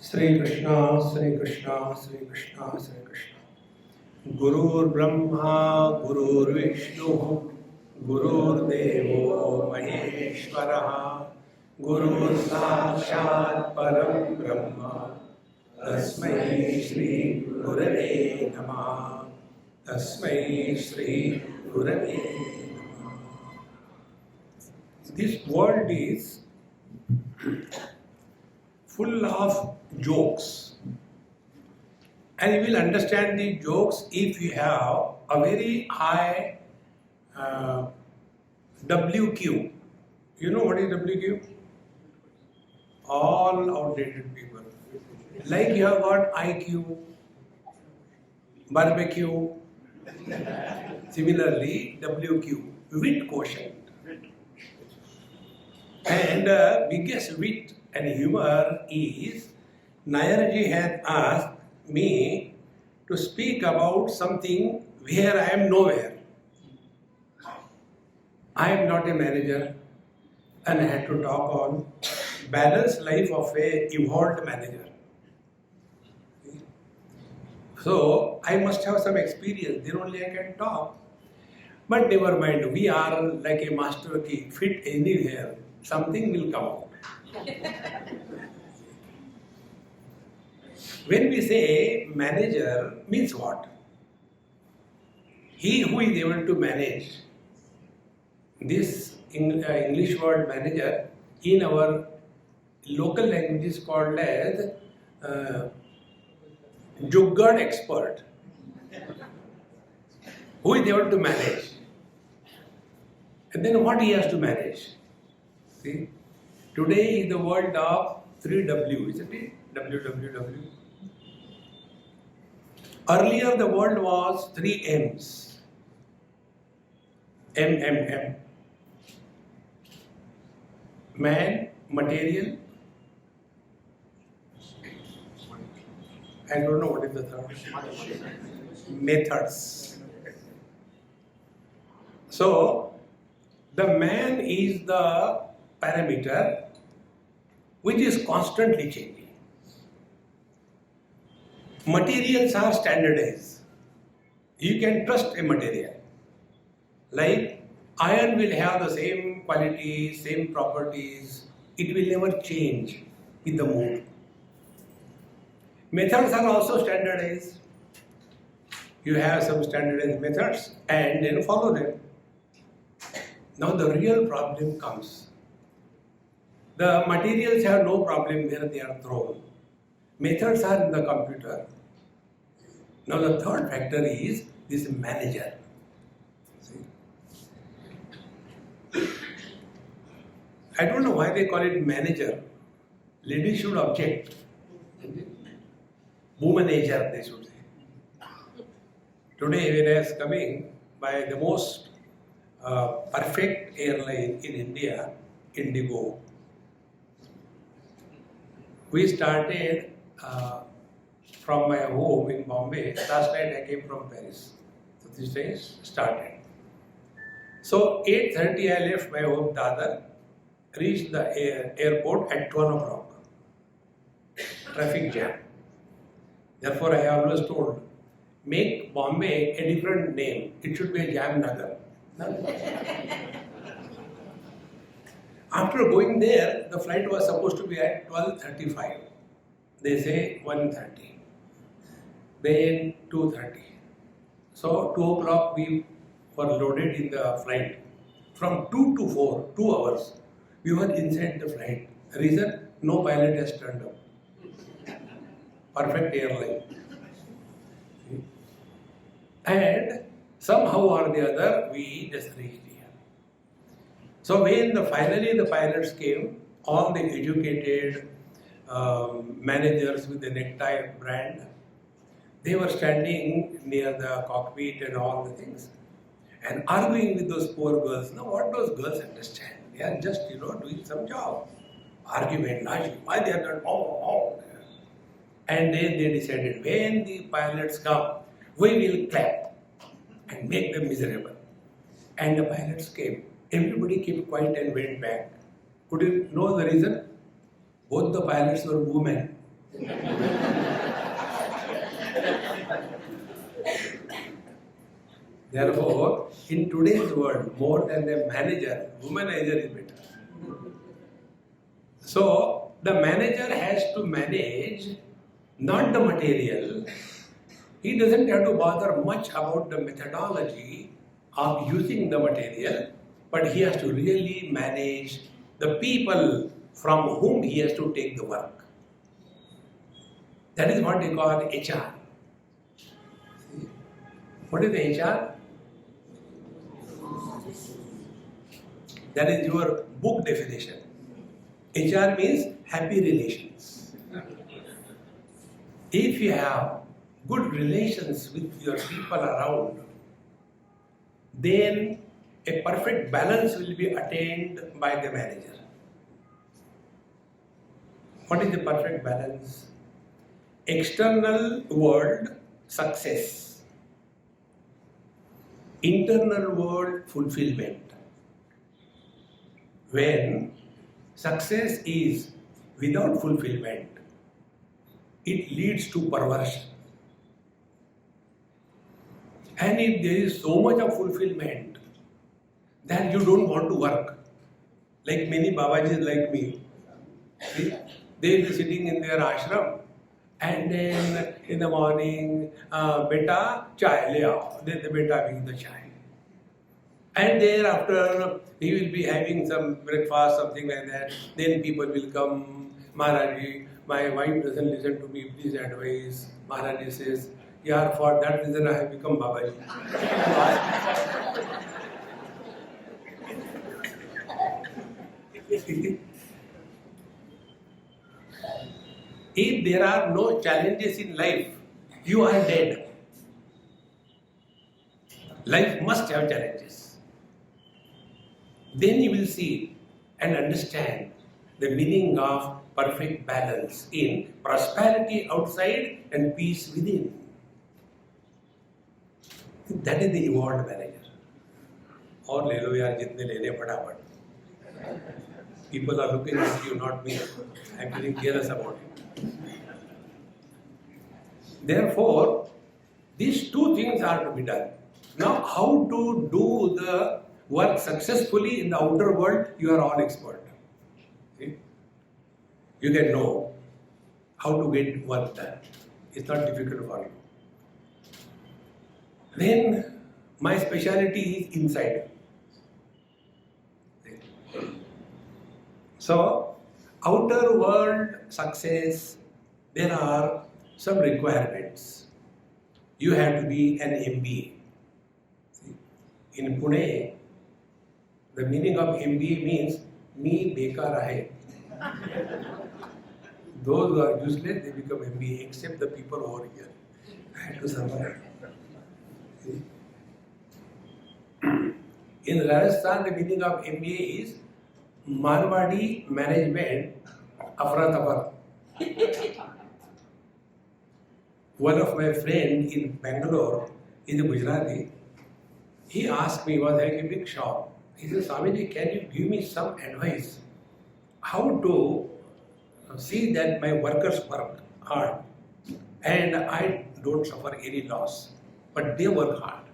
Sri Krishna, Sri Krishna, Sri Krishna, Sri Krishna. Gurur Brahma, Gurur Vishnu, Gurur Devo Maheshwaraha, Gurur Sakshat Param Brahma, Tasmai Shri Gurave Namaha, Tasmai Shri Gurave Namaha. This world is full of jokes, and you will understand the jokes if you have a very high WQ. You know what is WQ? All outdated people. Like you have got IQ, barbecue. Similarly, WQ, wit quotient. And biggest wit and humor is Nayarji had asked me to speak about something where I am nowhere. I am not a manager, and I had to talk on balanced life of a evolved manager. So I must have some experience, then only I can talk. But never mind, we are like a master key, fit anywhere, something will come out. When we say manager, means what? He who is able to manage. This English word manager in our local language is called as juggad expert. Who is able to manage? And then what he has to manage? See, today is the world of 3W, isn't it? WWW. Earlier the world was 3 M's. M. Man, material. I don't know what is the third. Methods. So, the man is the parameter which is constantly changing. Materials are standardized. You can trust a material. Like iron will have the same qualities, same properties. It will never change with the mood. Methods are also standardized. You have some standardized methods and then follow them. Now the real problem comes. The materials have no problem where they are thrown. Methods are in the computer. Now the third factor is this manager. See? I don't know why they call it manager. Ladies should object. Womanager, they should say. Today when I was coming by the most perfect airline in India, Indigo, we started from my home in Bombay. Last night I came from Paris. So this day started. So 8:30 I left my home Dadar, reached the airport at 12 o'clock. Traffic jam. Therefore I always told, make Bombay a different name. It should be a Jamnagar. After going there, the flight was supposed to be at 12:35. They say 1:30. Then 2:30. So 2 o'clock we were loaded in the flight. From 2 to 4, 2 hours, we were inside the flight. Reason? No pilot has turned up. Perfect airline. And somehow or the other, we just reached here. So when finally the pilots came, all the educated managers with the necktie brand, they were standing near the cockpit and all the things and arguing with those poor girls. Now what those girls understand? They are just, doing some job. Argument, why they are not, And then they decided, when the pilots come, we will clap and make them miserable. And the pilots came. Everybody kept quiet and went back. Could you know the reason? Both the pilots were women. Therefore, in today's world, more than the manager, womanizer is better. So, the manager has to manage not the material. He doesn't have to bother much about the methodology of using the material, but he has to really manage the people from whom he has to take the work. That is what they call HR. What is the HR? That is your book definition. HR means happy relations. If you have good relations with your people around, then a perfect balance will be attained by the manager. What is the perfect balance? External world success, internal world fulfillment. When success is without fulfillment, it leads to perversion. And if there is so much of fulfillment that you don't want to work, like many Babajis like me, they will be sitting in their ashram and then in the morning, beta chai le aao. Then the beta brings the chai. And thereafter, he will be having some breakfast, something like that. Then people will come, Maharaji, my wife doesn't listen to me, please advise. Maharaji says, yeah, for that reason I have become Babaji. If there are no challenges in life, you are dead. Life must have challenges. Then you will see and understand the meaning of perfect balance in prosperity outside and peace within. That is the evolved manager. और ले लो यार जितने लेने फटाफट. People are looking at you, not me. I am feeling careless about it. Therefore, these two things are to be done. Now, how to do the work successfully in the outer world, you are all expert. See? You can know how to get work done. It's not difficult for you. Then, my speciality is inside. So, outer world success, there are some requirements. You have to be an MBA. See? In Pune, the meaning of MBA means me bekar rahe. Those who are useless, they become MBA, except the people over here. I had to survive. In Rajasthan, the meaning of MBA is Marwadi Management Afra Tafar. One of my friends in Bangalore is a Gujarati. He asked me, was having a big shop. He said, Swamiji, can you give me some advice how to see that my workers work hard and I don't suffer any loss, but they work hard.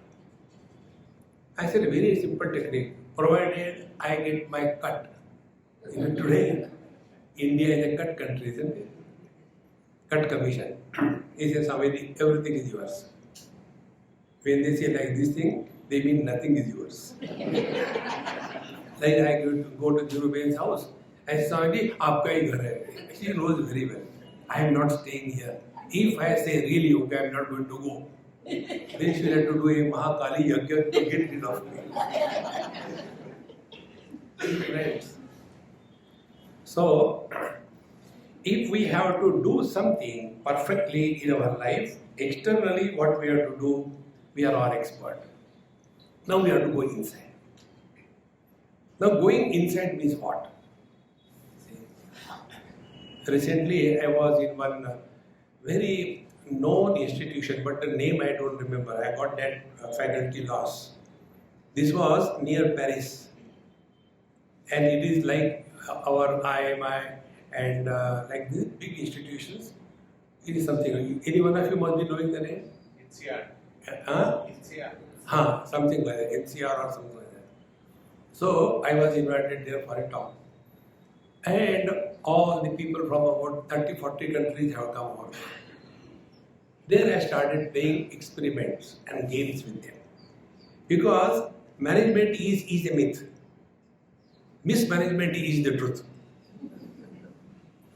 I said, a very simple technique, provided I get my cut. Today, India is a cut country, isn't it? Cut commission. He says, Swamiji, everything is yours. When they say like this thing, they mean nothing is yours. Like I go to Dhirubhen's house, I say, Swamiji, aapka hi ghar hai. She knows very well. I am not staying here. If I say really okay, I am not going to go. Then she will have to do a Mahakali Yajna to get rid of me. Right. So, if we have to do something perfectly in our life, externally what we have to do, we are all expert. Now we have to go inside. Now going inside means what? Recently I was in one very known institution, but the name I don't remember. I got that faculty loss. This was near Paris. And it is like our IMI and like these big institutions, it is something. Any one of you must be knowing the name? NCR. Something like that, NCR or something like that. So I was invited there for a talk. And all the people from about 30-40 countries have come over. There I started playing experiments and games with them. Because management is a myth. Mismanagement is the truth.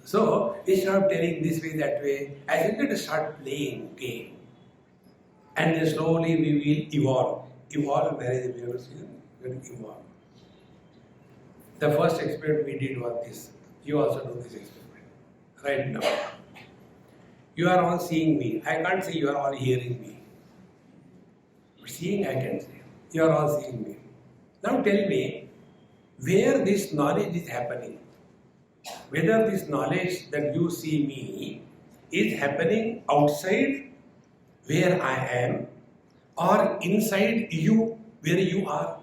So instead of telling this way, that way, I said let us start playing game. And then slowly we will evolve. Evolve management, will evolve. The first experiment we did was this. You also do this experiment. Right now. You are all seeing me. I can't say you are all hearing me. But seeing I can say. You are all seeing me. Now tell me where this knowledge is happening. Whether this knowledge that you see me is happening outside where I am or inside you where you are.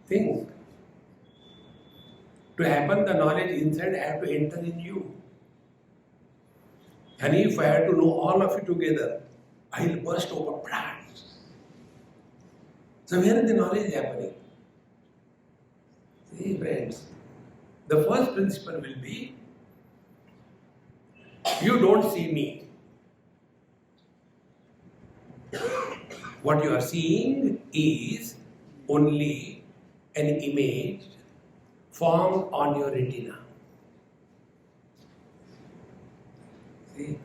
Think. To happen the knowledge inside, I have to enter in you. And if I have to know all of you together, I will burst open. So where is the knowledge happening? See friends, the first principle will be, you don't see me. What you are seeing is only an image formed on your retina. See?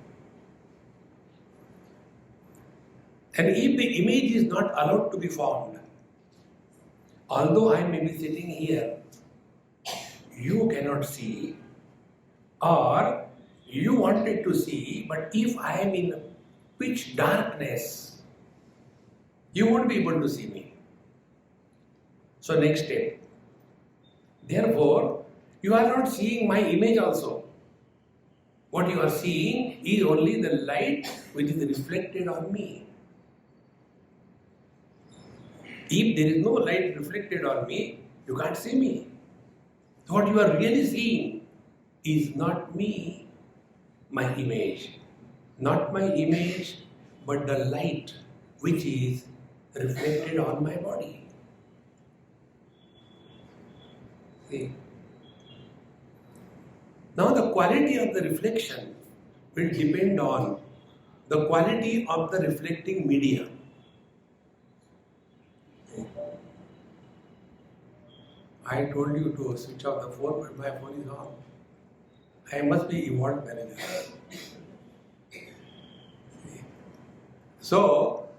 And if the image is not allowed to be formed, although I may be sitting here, you cannot see, or you wanted to see, but if I am in pitch darkness, you won't be able to see me. So next step. Therefore, you are not seeing my image also. What you are seeing is only the light which is reflected on me. If there is no light reflected on me, you can't see me. What you are really seeing is not me, my image. Not my image, but the light which is reflected on my body. See? Now the quality of the reflection will depend on the quality of the reflecting media. I told you to switch off the phone, but my phone is on. I must be evolved manager. So,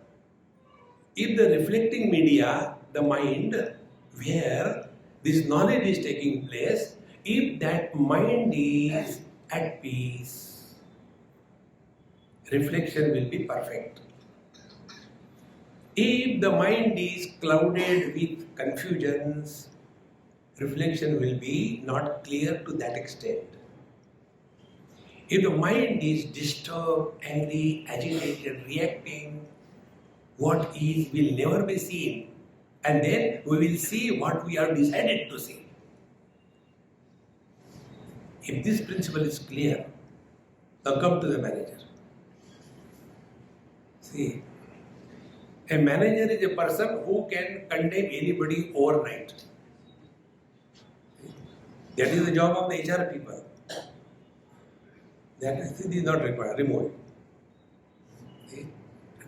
if the reflecting media, the mind, where this knowledge is taking place, if that mind is at peace, reflection will be perfect. If the mind is clouded with confusions, reflection will be not clear to that extent. If the mind is disturbed, angry, agitated, reacting, what is will never be seen, and then we will see what we have decided to see. If this principle is clear, now come to the manager. See, a manager is a person who can condemn anybody overnight. That is the job of the HR people. That is not required, remove it.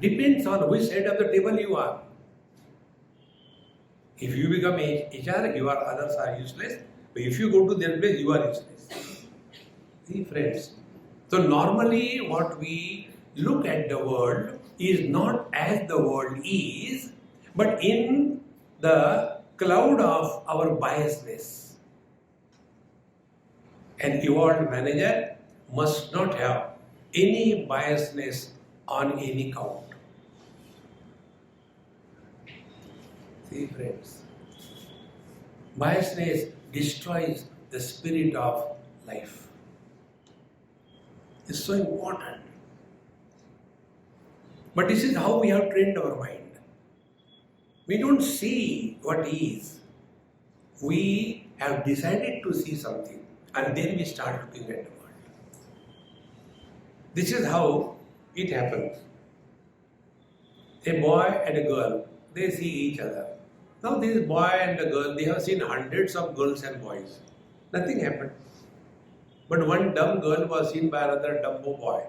Depends on which side of the table you are. If you become HR, your others are useless. But if you go to their place, you are useless. See friends. So normally what we look at the world is not as the world is, but in the cloud of our biasness. An evolved manager must not have any biasness on any count. See friends, biasness destroys the spirit of life. It's so important. But this is how we have trained our mind. We don't see what is. We have decided to see something and then we start looking at the world. This is how it happens. A boy and a girl, they see each other. Now this boy and the girl, they have seen hundreds of girls and boys. Nothing happened. But one dumb girl was seen by another dumbo boy.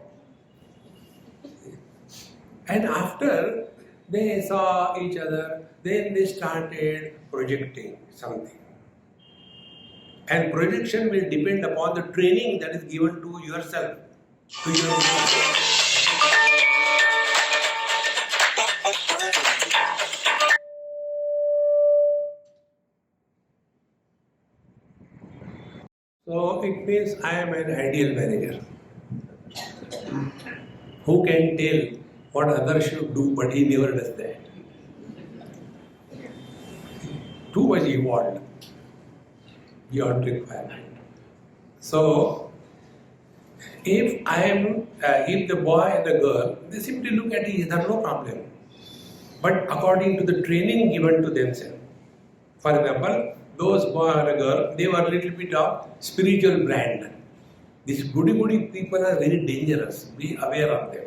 And after they saw each other, then they started projecting something. And projection will depend upon the training that is given to yourself, to your mind. So it means I am an ideal manager who can tell what others should do, but he never does that. Too much evolved beyond requirement. So if the boy and the girl, they simply look at each other, no problem. But according to the training given to themselves. For example, those boy and a girl, they were a little bit of spiritual brand. These goody people are very dangerous. Be aware of them.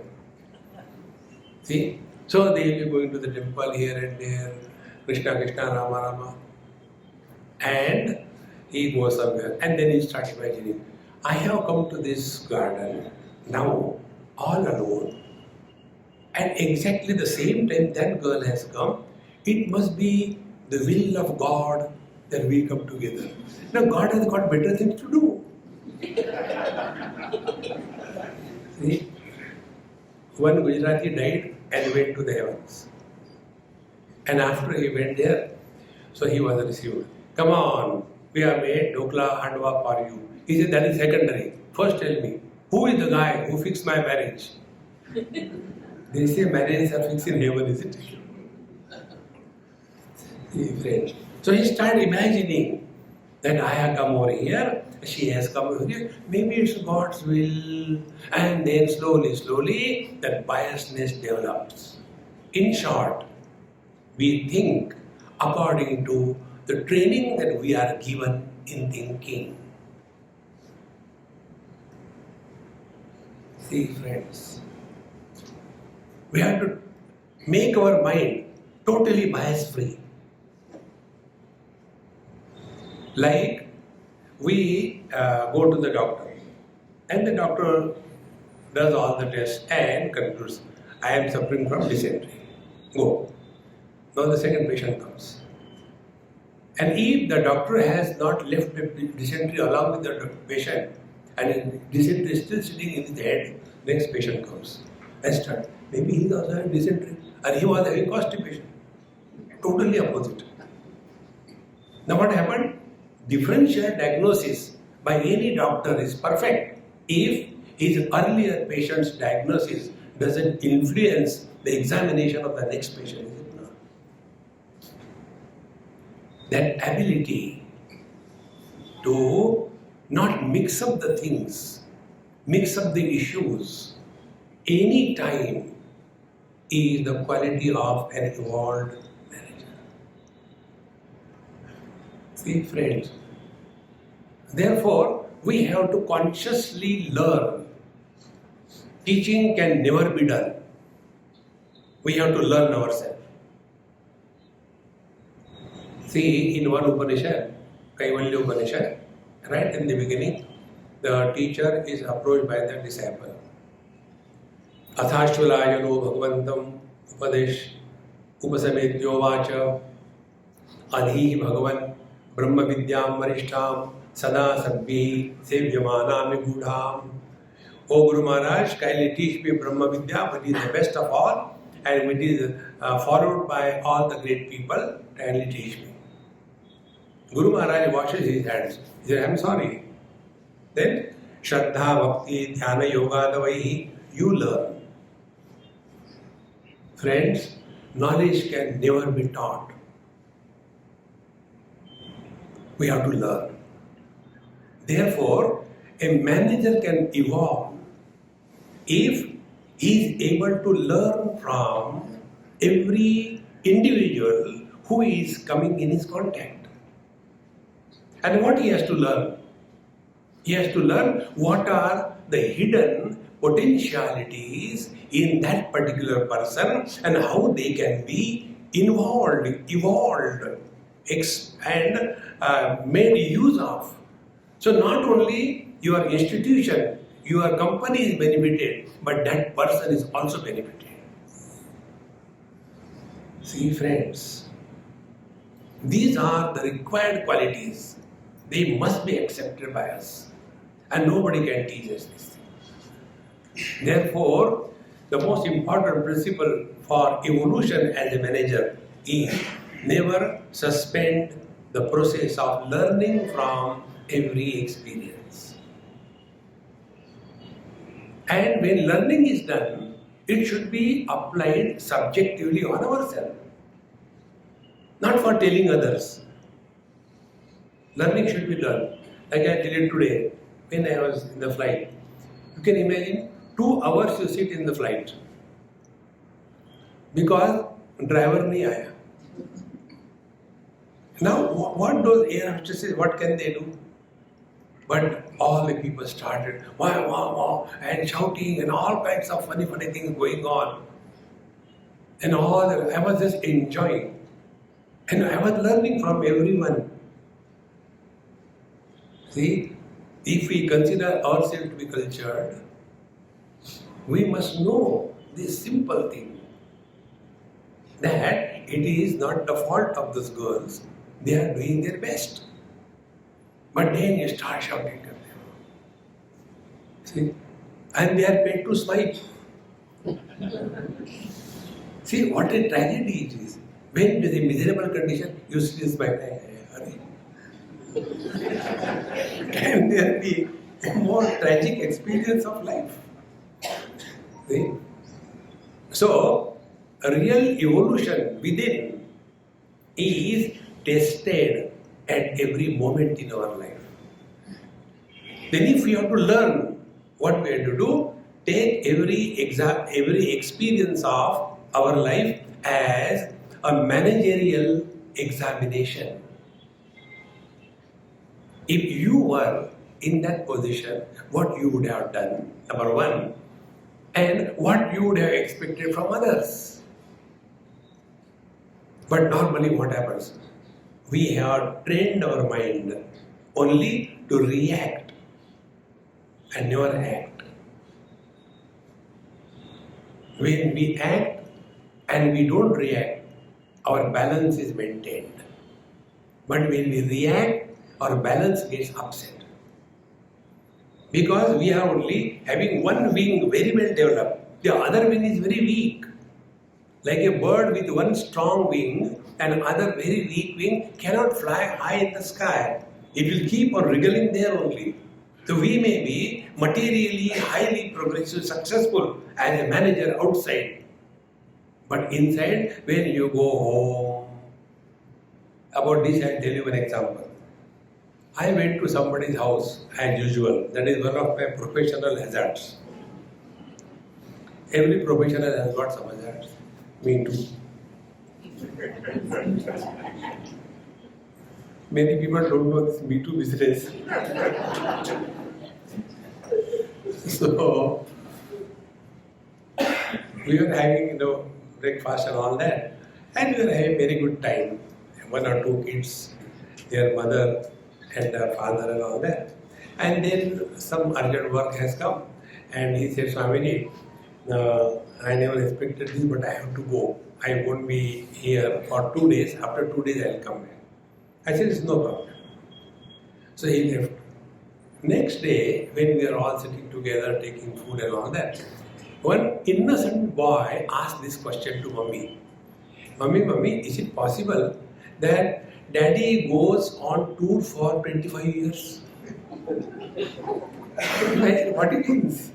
See? So they will be going to the temple here and there, Krishna, Rama, Rama. And he goes somewhere. And then he starts imagining, I have come to this garden now, all alone. And exactly the same time that girl has come, it must be the will of God that we come together. Now God has got better things to do. See? One Gujarati died and went to the heavens. And after he went there, so he was received. Come on, we have made dhokla handwa for you. He said, that is secondary. First tell me, who is the guy who fixed my marriage? They say marriages are fixed in heaven, isn't it? So he started imagining that I have come over here, she has come over here, maybe it's God's will. And then slowly, that biasness develops. In short, we think according to the training that we are given in thinking. See, friends, we have to make our mind totally bias free. Like we go to the doctor and the doctor does all the tests and concludes, I am suffering from dysentery. Go. Now the second patient comes. And if the doctor has not left the dysentery along with the patient and dysentery is still sitting in his head, next patient comes and starts. Maybe he also had dysentery and he was having constipation. Totally opposite. Now what happened? Differential diagnosis by any doctor is perfect if his earlier patient's diagnosis doesn't influence the examination of the next patient. Is it not? That ability to not mix up the things, mix up the issues, any time is the quality of an evolved manager. See, friends, therefore, we have to consciously learn. Teaching can never be done. We have to learn ourselves. See, in one Upanishad, Kaivalya Upanishad, right in the beginning, the teacher is approached by the disciple. Athashvalayano bhagavantam upadesh upasametyo vacha adhi bhagavan brahma vidyam varishtam sada sabbi sevyamanami gudham. O Guru Maharaj, kindly teach me Brahma Vidya, but it is the best of all and it is followed by all the great people. Kindly teach me. Guru Maharaj washes his hands. He said, I am sorry. Then, Shraddha, Bhakti, Dhyana, Yoga, Davaihi, you learn. Friends, knowledge can never be taught. We have to learn. Therefore, a manager can evolve if he is able to learn from every individual who is coming in his contact. And what he has to learn? He has to learn what are the hidden potentialities in that particular person and how they can be involved, evolved, and made use of. So not only your institution, your company is benefited, but that person is also benefited. See friends, these are the required qualities. They must be accepted by us. And nobody can teach us this. Therefore, the most important principle for evolution as a manager is never suspend the process of learning from every experience. And when learning is done, it should be applied subjectively on ourselves, not for telling others. Learning should be done. Like I tell you today, when I was in the flight, you can imagine 2 hours you sit in the flight because driver nahi aaya. Now what those air hostesses, what can they do? But all the people started wow, wow, wow, and shouting and all kinds of funny things going on. And I was just enjoying. And I was learning from everyone. See, if we consider ourselves to be cultured, we must know this simple thing, that it is not the fault of those girls. They are doing their best. But then you start shouting at them. See? And they are paid to smile. See what a tragedy it is. When with a miserable condition, you see smile. Hurry. Can there be a more tragic experience of life? See? So, a real evolution within is tested at every moment in our life. Then if we have to learn what we have to do, take every experience of our life as a managerial examination. If you were in that position, what you would have done, number one, and what you would have expected from others. But normally what happens? We have trained our mind only to react and never act. When we act and we don't react, our balance is maintained. But when we react, our balance gets upset. Because we are only having one wing very well developed, the other wing is very weak. Like a bird with one strong wing and other very weak wing cannot fly high in the sky. It will keep on wriggling there only. So we may be materially, highly progressive, successful as a manager outside. But inside, when you go home, about this I'll tell you an example. I went to somebody's house as usual. That is one of my professional hazards. Every professional has got some hazards. Me too. Many people don't know this Me Too business. So, we were having breakfast and all that. And we were having very good time. 1 or 2 kids, their mother and their father and all that. And then some urgent work has come. And he said, Swami, I never expected this, but I have to go. I won't be here for 2 days. After 2 days, I will come back. I said, it's no problem. So he left. Next day, when we are all sitting together, taking food and all that, one innocent boy asked this question to Mummy. Mummy, is it possible that Daddy goes on tour for 25 years? I said, what it means?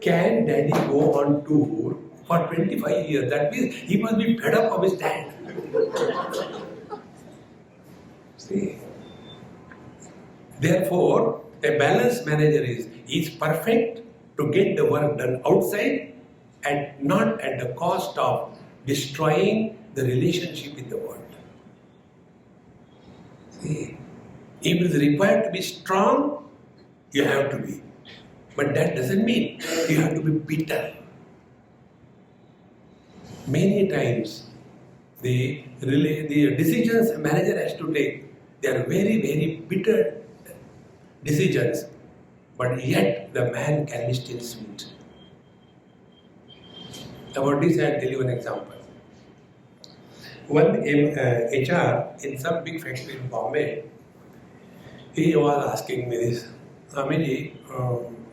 Can Daddy go on tour for 25 years? That means he must be fed up of his dad. See? Therefore, a balanced manager is perfect to get the work done outside and not at the cost of destroying the relationship in the world. See, if it is required to be strong, you have to be. But that doesn't mean you have to be bitter. Many times, the decisions a manager has to take, they are very, very bitter decisions, but yet the man can be still sweet. About this, I'll tell you an example. One HR in some big factory in Bombay, he was asking me this, Swamiji,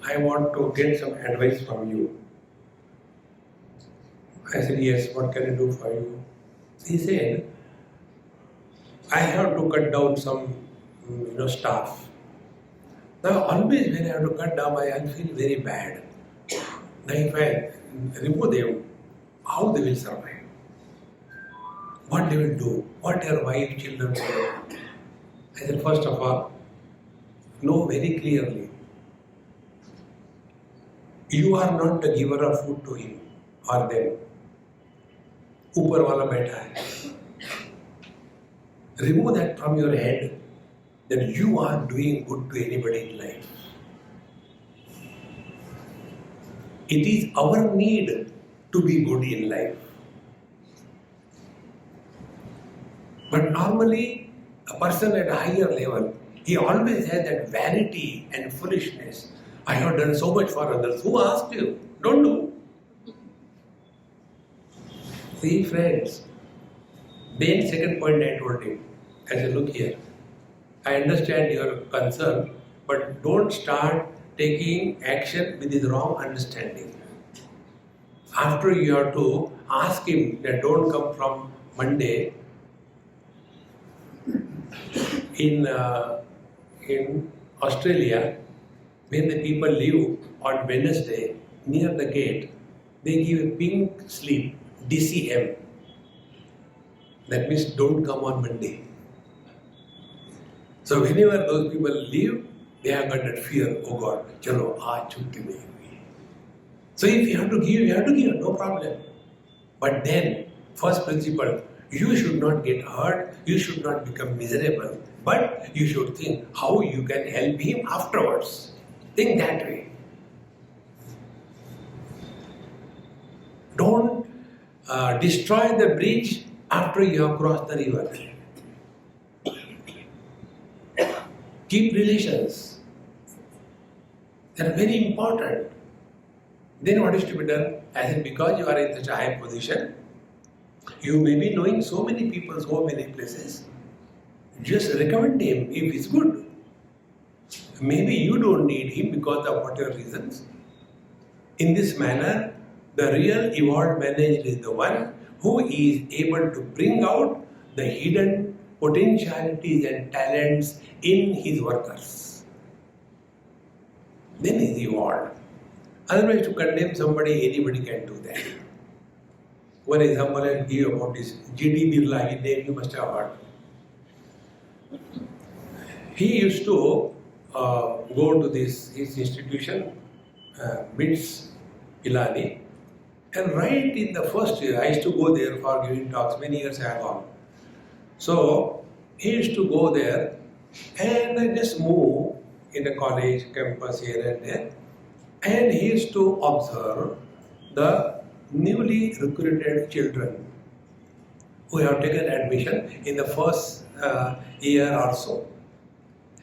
I want to get some advice from you. I said, yes, what can I do for you? He said, I have to cut down some staff. Now, always when I have to cut down, I feel very bad. Now, if I remove them, how they will survive? What they will do? What their wife, children will do? I said, first of all, know very clearly, you are not the giver of food to him or them. Upar wala baitha hai. Remove that from your head that you are doing good to anybody in life. It is our need to be good in life. But normally, a person at a higher level, he always has that vanity and foolishness. I have done so much for others. Who asked you? Don't do. See, friends. Then second point I told him, I said, look here, I understand your concern, but don't start taking action with his wrong understanding. After you have to ask him that don't come from Monday. In Australia, when the people leave on Wednesday near the gate, they give a pink slip, DCM. That means don't come on Monday. So whenever those people leave, they have got that fear, oh God, chalo, aaj chutti nahi hui. So if you have to give, no problem. But then, first principle, you should not get hurt, you should not become miserable, but you should think how you can help him afterwards. Think that way. Don't destroy the bridge after you have crossed the river. Keep relations. They are very important. Then what is to be done? I said, because you are in such a high position, you may be knowing so many people, so many places. Just recommend him if he's good. Maybe you don't need him because of whatever reasons. In this manner, the real evolved manager is the one who is able to bring out the hidden potentialities and talents in his workers. Then he is evolved. Otherwise, to condemn somebody, anybody can do that. One example I'll give you about this G.D. Birla, his name you must have heard. He used to go to his institution, BITS, Pilani, and right in the first year, I used to go there for giving talks, many years I have gone. So, he used to go there and just move in the college campus here and there, and he used to observe the newly recruited children who have taken admission in the first year or so.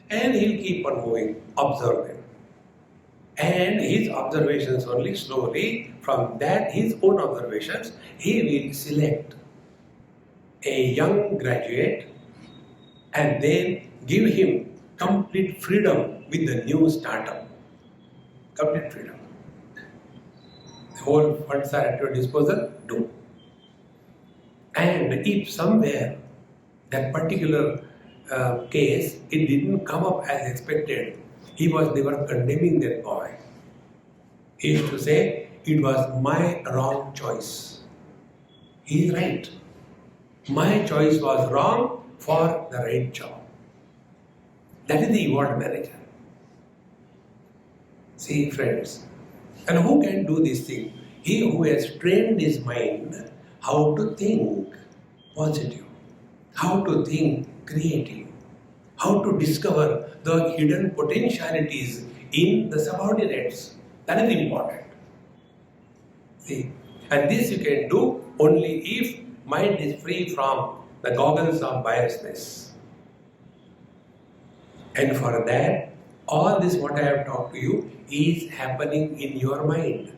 And he'll keep on moving, observe them. And his observations only slowly, from that his own observations, he will select a young graduate and then give him complete freedom with the new startup. Complete freedom. The whole funds are at your disposal, do. And if somewhere that particular case, it didn't come up as expected, they were condemning that boy. He used to say, it was my wrong choice. He is right. My choice was wrong for the right job. That is the evolved manager. See, friends, and who can do this thing? He who has trained his mind how to think positive, how to think creative, how to discover the hidden potentialities in the subordinates. That is important. See, and this you can do only if mind is free from the goggles of biasness. And for that, all this what I have talked to you is happening in your mind.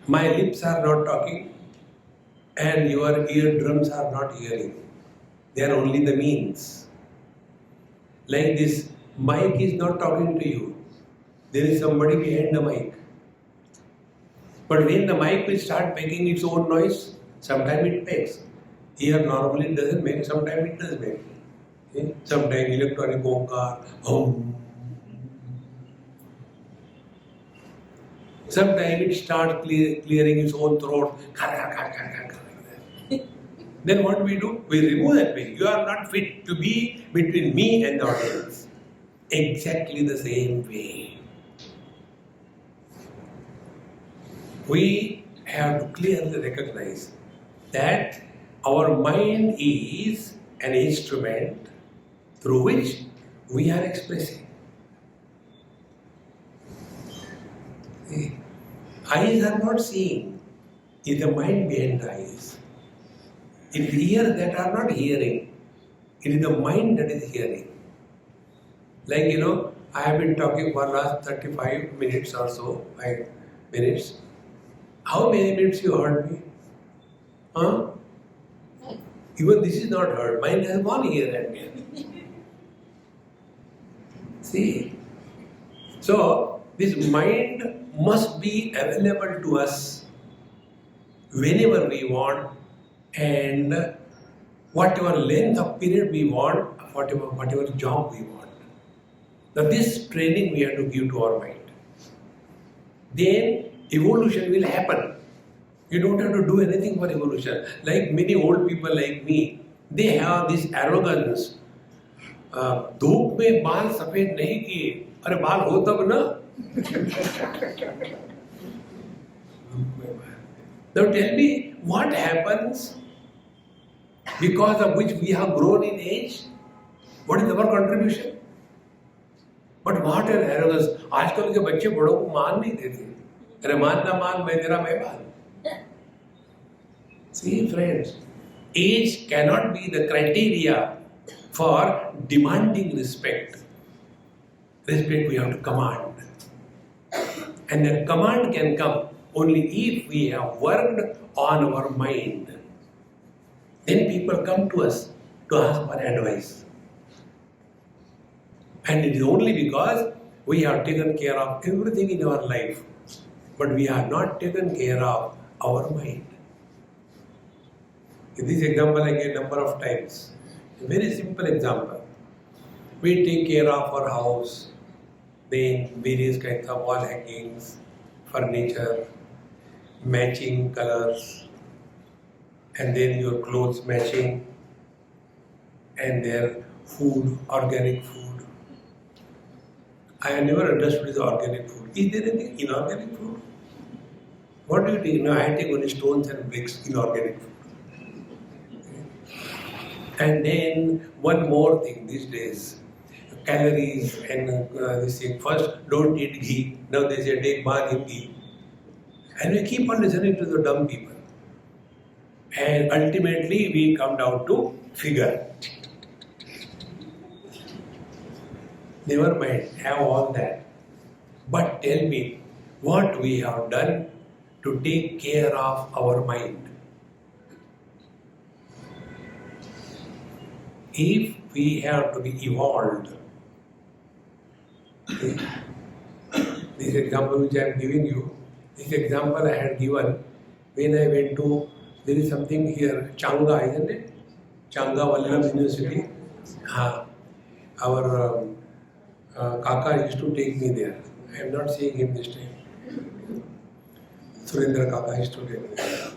My lips are not talking and your eardrums are not hearing. They are only the means. Like this mic is not talking to you. There is somebody behind the mic. But when the mic will start making its own noise, sometimes it makes. Here normally it doesn't make, sometimes it does make. Okay? Sometimes electronic onkar, hum. Sometimes it starts clearing its own throat. Then what we do? We remove that way. You are not fit to be between me and the audience. Exactly the same way. We have to clearly recognize that our mind is an instrument through which we are expressing. Eyes are not seeing. It is the mind behind the eyes. It is ears that are not hearing. It is the mind that is hearing. Like I have been talking for last 35 minutes or so, 5 minutes. How many minutes you heard me? Huh? Even this is not heard. Mind has gone here and there. See? So, this mind must be available to us whenever we want and whatever length of period we want, whatever job we want. Now this training we have to give to our mind. Then evolution will happen. You don't have to do anything for evolution. Like many old people like me, they have this arrogance. धूप में बाल सफेद नहीं किए, अरे बाल हो तब ना. Now tell me, what happens because of which we have grown in age? What is our contribution? But what an arrogance! आजकल के बच्चे बड़ों को मान नहीं देते. अरे मान ना मान, मैं तेरा मेहमान. See friends, age cannot be the criteria for demanding respect. Respect we have to command. And that command can come only if we have worked on our mind. Then people come to us to ask for advice. And it is only because we have taken care of everything in our life, but we have not taken care of our mind. In this example I gave a number of times. A very simple example. We take care of our house, then various kinds of wall hangings, furniture, matching colors, and then your clothes matching, and their food, organic food. I have never understood this organic food. Is there anything inorganic food? What do you take? No, I take only stones and bricks, inorganic food. And then one more thing these days, calories and this thing. First, don't eat ghee. Now they say take bath in ghee. And we keep on listening to the dumb people. And ultimately we come down to figure. Never mind, have all that. But tell me, what we have done to take care of our mind? If we have to be evolved, this example which I am giving you, this example I had given when I went to, there is something here, Changa, isn't it? Changa Vallabh University. Our Kaka used to take me there. I am not seeing him this time. Surendra Kaka used to take me there.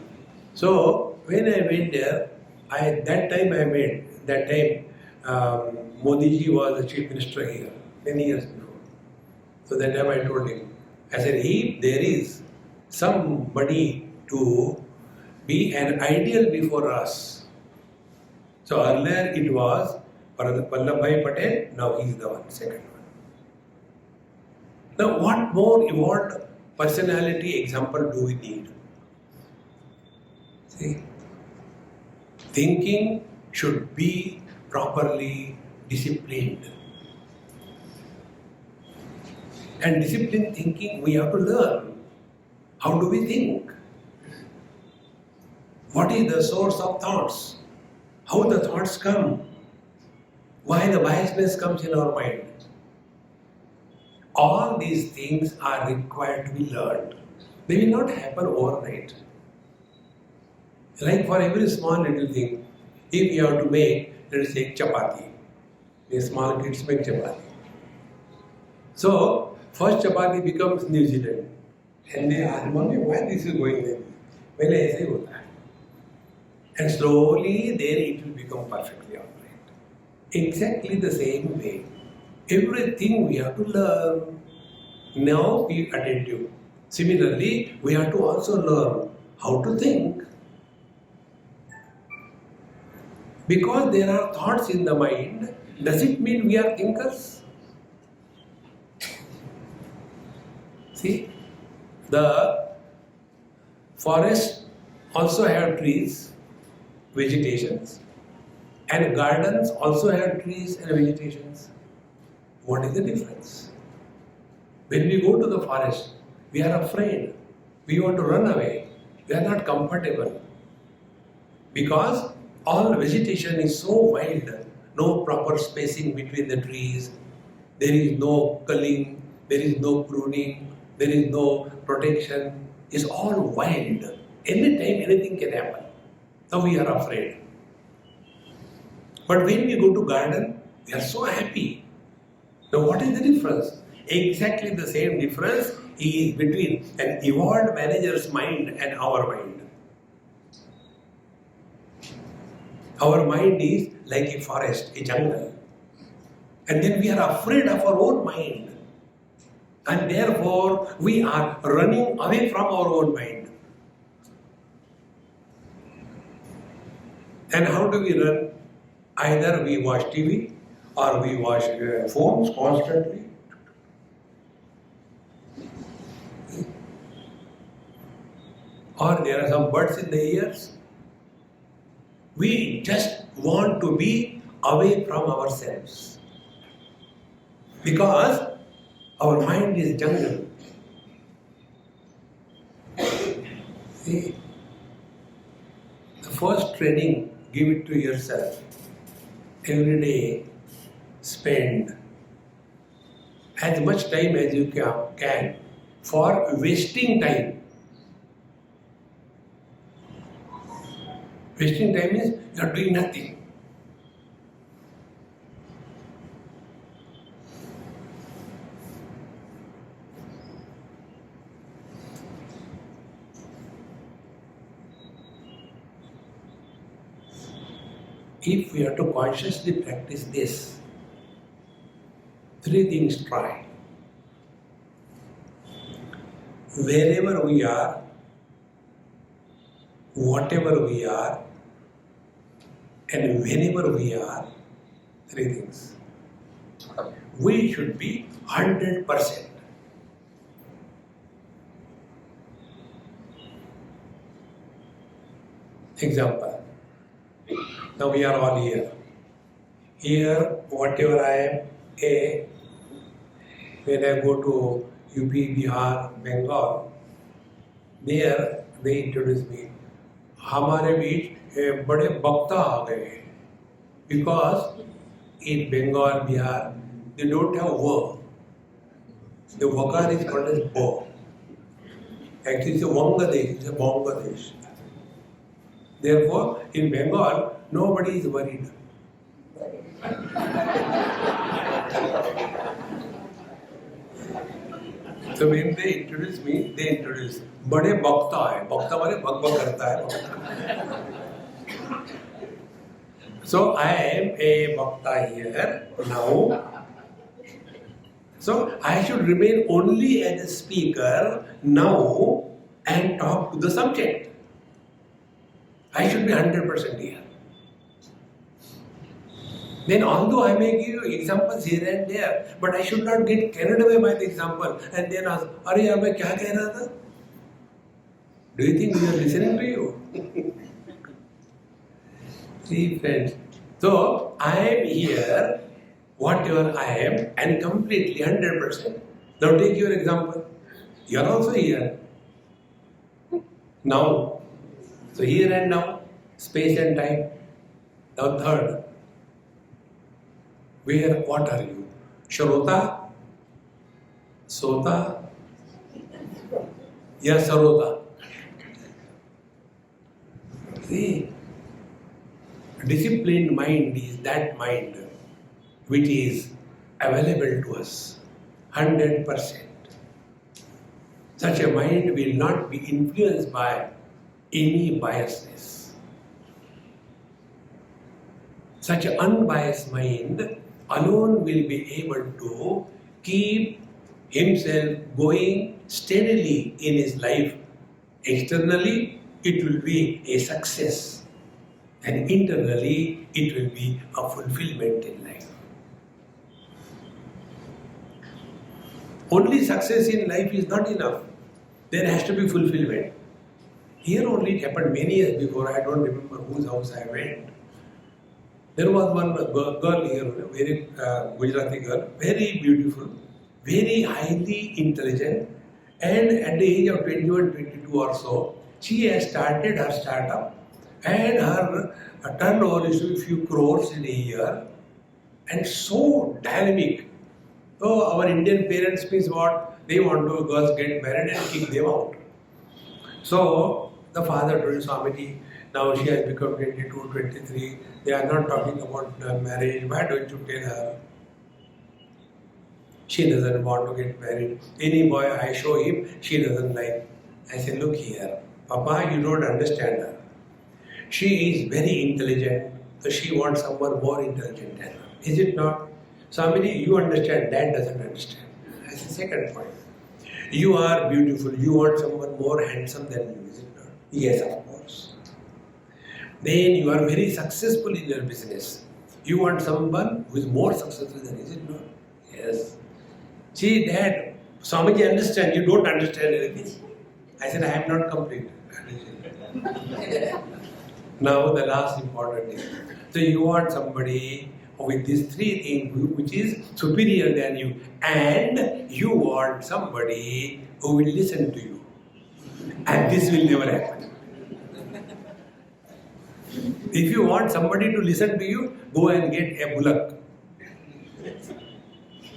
So when I went there, that time Modi ji was the chief minister here, many years before. So that time I told him, I said, if there is somebody to be an ideal before us. So earlier it was Vallabhbhai Patel, now he is the second one. Now what more evolved personality example do we need? See, thinking should be properly disciplined. And disciplined thinking we have to learn. How do we think? What is the source of thoughts? How the thoughts come? Why the biasness comes in our mind? All these things are required to be learned. They will not happen overnight. Like for every small little thing, if you have to make, let us say, chapati. The small kids make chapati. So, first chapati becomes New Zealand. And they ask, Mommy, why this is going there? Well, ऐसे होता है. And slowly there it will become perfectly alright. Exactly the same way. Everything we have to learn. Now be attentive. Similarly, we have to also learn how to think. Because there are thoughts in the mind, does it mean we are thinkers? See, the forest also have trees, vegetations, and gardens also have trees and vegetations. What is the difference? When we go to the forest, we are afraid. We want to run away. We are not comfortable. Because all vegetation is so wild, no proper spacing between the trees, there is no culling, there is no pruning, there is no protection. It's all wild. Anytime anything can happen. So we are afraid. But when we go to garden, we are so happy. Now what is the difference? Exactly the same difference is between an evolved manager's mind and our mind. Our mind is like a forest, a jungle. And then we are afraid of our own mind. And therefore, we are running away from our own mind. And how do we run? Either we watch TV or we watch phones constantly. Or there are some birds in the ears. We just want to be away from ourselves. Because our mind is jungle. See, the first training, give it to yourself. Every day, spend as much time as you can for wasting time. Wasting time means you are doing nothing. If we have to consciously practice this, 3 things try. Wherever we are, whatever we are, and whenever we are, 3 things. We should be 100%. Example. Now we are all here. Here, whatever I am, when I go to UP, Bihar, Bengal, there they introduce me. हमारे बीच बड़े वक्ता आ गए because in Bengal, Bihar, they don't have V. The Vakar is called as B. Actually, it's a Vangadesh, it's a Bangladesh. Therefore, in Bengal, nobody is worried. So when they introduce me, they introduce बड़े वक्ता है. वक्ता माने बक बक करता है. So I am a Bhakta here now. So I should remain only as a speaker now and talk to the subject. I should be 100% here. Then although I may give you examples here and there, but I should not get carried away by the example and then ask, "Are yaar, main kya keh raha tha?" Do you think we are listening to you? See, friends. So I am here, whatever I am, and completely 100%. Now take your example. You are also here. Now. So here and now, space and time. Now third. What are you? Shrota? Sota? Ya Sarota? See, disciplined mind is that mind which is available to us 100%. Such a mind will not be influenced by any biasness. Such an unbiased mind alone will be able to keep himself going steadily in his life. Externally, it will be a success, and internally, it will be a fulfillment in life. Only success in life is not enough. There has to be fulfillment. Here only it happened many years before. I don't remember whose house I went. There was one girl here, very Gujarati girl, very beautiful, very highly intelligent, and at the age of 21, 22 or so, she has started her startup, and her turnover is a few crores in a year, and so dynamic. So our Indian parents means what? They want to girls get married and kick them out. So the father told Swamiji, now she has become 22, 23. They are not talking about marriage. Why don't you tell her? She doesn't want to get married. Any boy I show him, she doesn't like. I say, look here, Papa, you don't understand her. She is very intelligent, so she wants someone more intelligent than her. Is it not? Swamiji, you understand, Dad doesn't understand. That's the second point. You are beautiful, you want someone more handsome than you, is it not? Yes, of course. Then you are very successful in your business. You want someone who is more successful than you, is it not? Yes. See, Dad, Swamiji understand, you don't understand anything. I said, I am not complete. Now the last important thing. So you want somebody with these three things which is superior than you, and you want somebody who will listen to you. And this will never happen. If you want somebody to listen to you, go and get a bullock.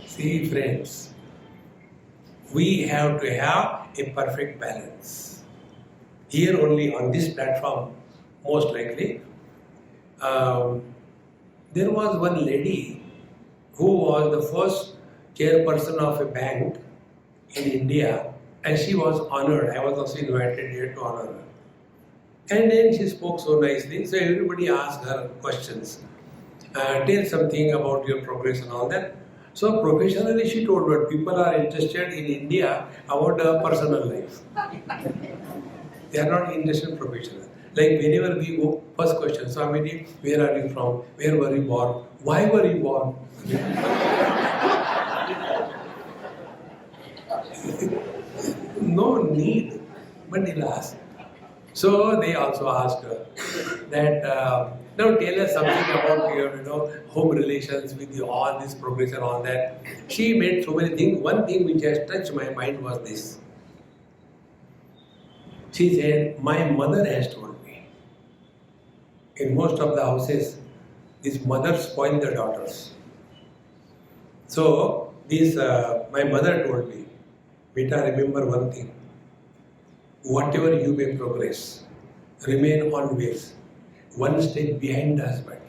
See, friends, we have to have a perfect balance. Here only on this platform, most likely, there was one lady who was the first chairperson of a bank in India, and she was honored. I was also invited here to honor her. And then she spoke so nicely, so everybody asked her questions. Tell something about your progress and all that. So professionally she told what people are interested in India about personal life. They are not interested in professional. Like whenever we go, first question, Swamiji, where are you from? Where were you born? Why were you born? No need, but they'll ask. So they also asked her that, now tell us something about your home relations with you, all this progress and all that. She made so many things. One thing which has touched my mind was this. She said, my mother has told me, in most of the houses, these mothers spoil their daughters. So this, my mother told me, Beta, remember one thing. Whatever you may progress, remain always one step behind the husband.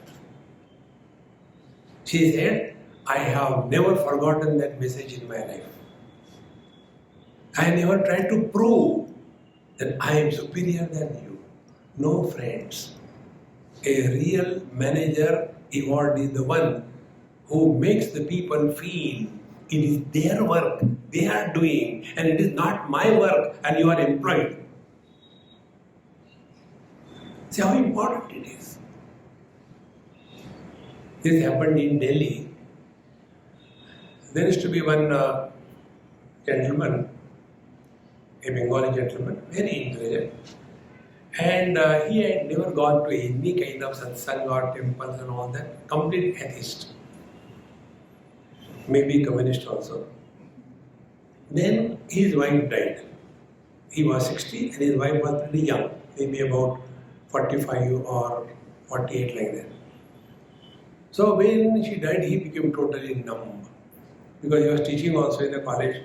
She said, I have never forgotten that message in my life. I never tried to prove that I am superior than you. No, friends. A real manager award is the one who makes the people feel it is their work they are doing and it is not my work and you are employed. See how important it is. This happened in Delhi. There used to be one gentleman, a Bengali gentleman, very intelligent, and he had never gone to any kind of satsang or temples and all that. Complete atheist, maybe communist also. Then his wife died. He was 60 and his wife was pretty young, maybe about 45 or 48 like that. So when she died, he became totally numb because he was teaching also in the college.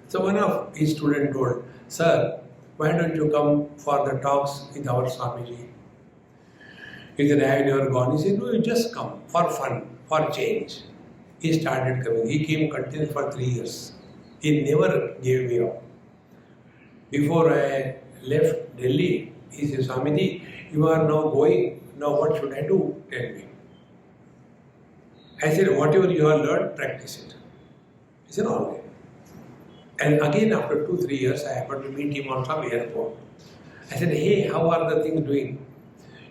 So one of his students told, "Sir, why don't you come for the talks with our Swamiji?" He said, "I have never gone." He said, "No, you just come for fun, for change." He started coming. He came continuously for 3 years. He never gave me up. Before I left Delhi, he said, "Swamiji, you are now going. Now what should I do? Tell me." I said, "Whatever you have learned, practice it." He said, "All right." And again, after 2-3 years, I happened to meet him on some airport. I said, "Hey, how are the things doing?"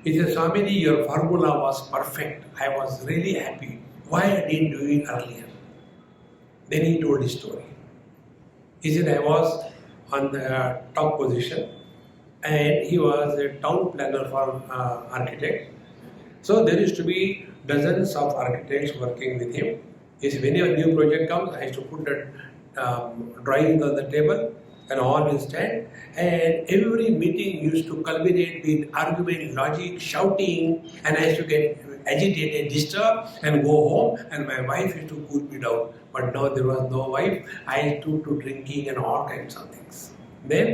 He said, "Swamiji, your formula was perfect. I was really happy. Why I didn't do it earlier?" Then he told his story. He said, "I was on the top position and he was a town planner for architect. So there used to be dozens of architects working with him. He said, whenever a new project comes, I used to put the drawings on the table and all will stand. And every meeting used to culminate with argument, logic, shouting, and I used to get agitated, disturbed, and go home. And my wife used to cool me down. But now there was no wife. I took to drinking and all kinds of things. Then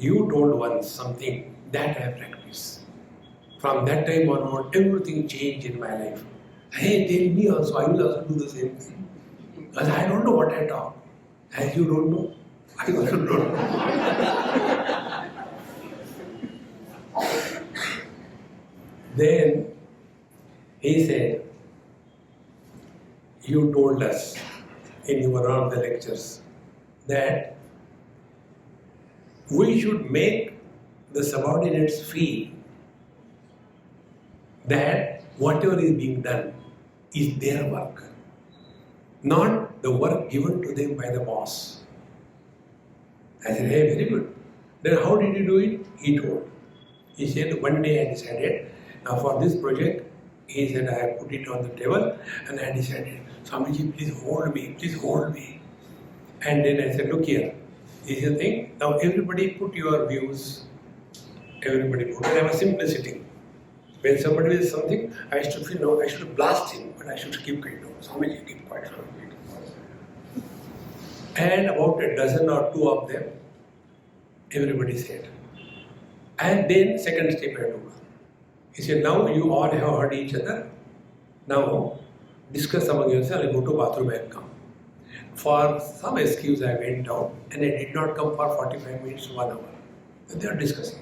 you told once something that I practiced. From that time onward, everything changed in my life. Hey, tell me also, I will also do the same thing. Because I don't know what I talk. As you don't know, I also don't know. Then he said, "You told us in one of the lectures that we should make the subordinates feel that whatever is being done is their work, not the work given to them by the boss." I said, "Hey, very good. Then how did you do it?" He told. He said, "One day I decided, now for this project," he said, "I put it on the table and I decided, Swamiji, please hold me, please hold me." And then I said, "Look here, this is the thing. Now everybody put your views." Everybody put. And I was simply sitting. When somebody says something, I used to feel, no, I should blast him, but I should keep quiet. No, Swamiji, keep quiet. And about a dozen or two of them, everybody said. And then second step I took. He said, "Now you all have heard each other. Now discuss among yourselves, go to bathroom and come." For some excuse I went out and I did not come for 45 minutes, 1 hour. And they are discussing.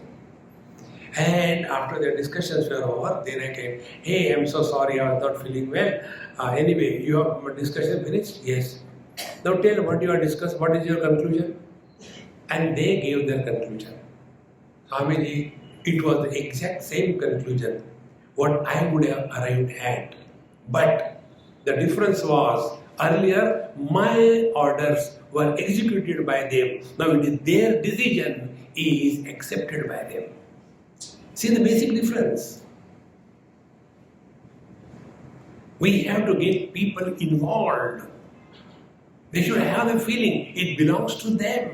And after the discussions were over, then I came, "Hey, I'm so sorry, I was not feeling well. Anyway, you have discussion finished?" "Yes." "Now tell what you have discussed, what is your conclusion?" And they gave their conclusion. Swamiji, it was the exact same conclusion what I would have arrived at. But the difference was, earlier my orders were executed by them. Now it is their decision is accepted by them. See the basic difference. We have to get people involved. They should have a feeling it belongs to them.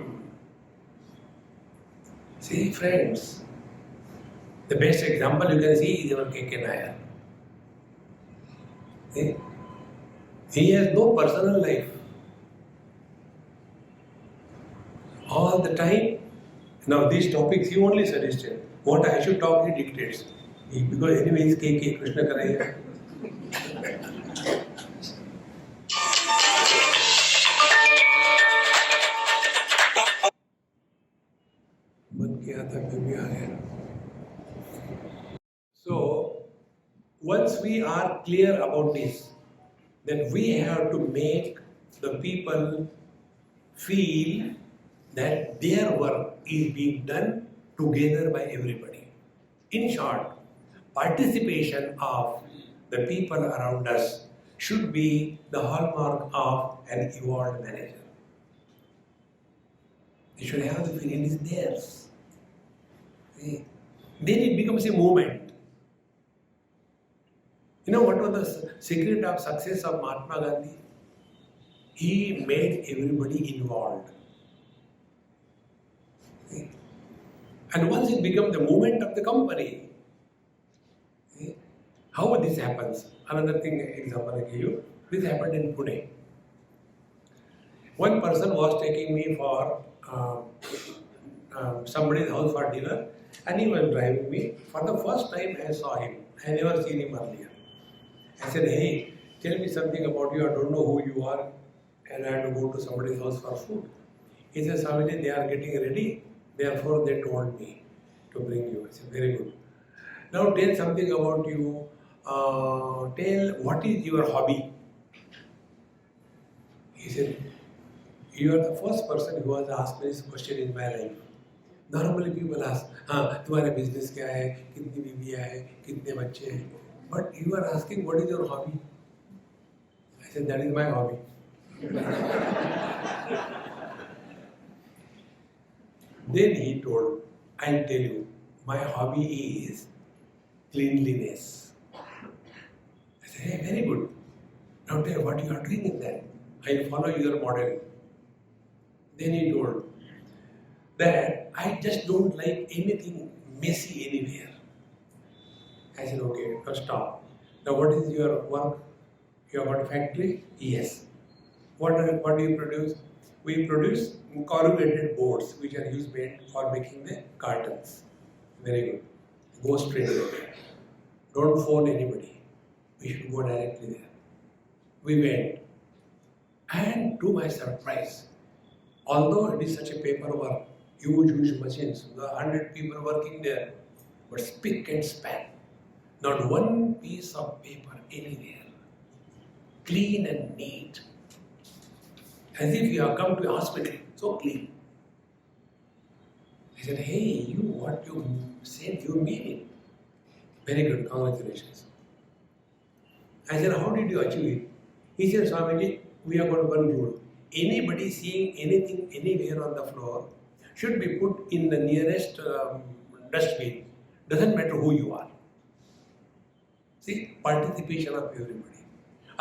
See, friends, the best example you can see is our K.K. Nair. See? He has no personal life. All the time. Now these topics he only suggested. What I should talk, he dictates. Because anyway, he's K.K. Krishna Karaiya. So, once we are clear about this, then we have to make the people feel that their work is being done together by everybody. In short, participation of the people around us should be the hallmark of an evolved manager. They should have the feeling it is theirs. See? Then it becomes a movement. You know what was the secret of success of Mahatma Gandhi? He made everybody involved. See? And once it becomes the movement of the company, see? How this happens? Another thing, example I give you. This happened in Pune. One person was taking me for somebody's house for dinner, and he was driving me. For the first time I saw him. I never seen him earlier. I said, "Hey, tell me something about you. I don't know who you are, and I have to go to somebody's house for food." He said, "Swami, they are getting ready. Therefore, they told me to bring you." I said, "Very good. Now tell something about you. Tell what is your hobby?" He said, "You are the first person who has asked me this question in my life. Normally people ask, तुम्हारा business क्या है, कितनी बीवियाँ हैं, कितने बच्चे हैं, but you are asking what is your hobby?" I said, "That is my hobby." Then he told, "I'll tell you, my hobby is cleanliness." I said, "Hey, very good. Now tell what you are doing in that. I'll follow your model." Then he told that I just don't like anything messy anywhere. I said, "Okay, now stop. Now what is your work? You have got a factory?" "Yes." What do you produce?" "We produce corrugated boards which are used for making the cartons." "Very good. Go straight there. Don't phone anybody. We should go directly there." We went. And to my surprise, although it is such a paperwork, huge machines, 100 people working there, but spick and span, not one piece of paper anywhere, clean and neat, as if you have come to a hospital, so clean. I said, "Hey, what you said, you mean it. Very good, congratulations." I said, "How did you achieve it?" He said, "Swamiji, we have got one rule. Anybody seeing anything anywhere on the floor should be put in the nearest dustbin. Doesn't matter who you are." See, participation of everybody.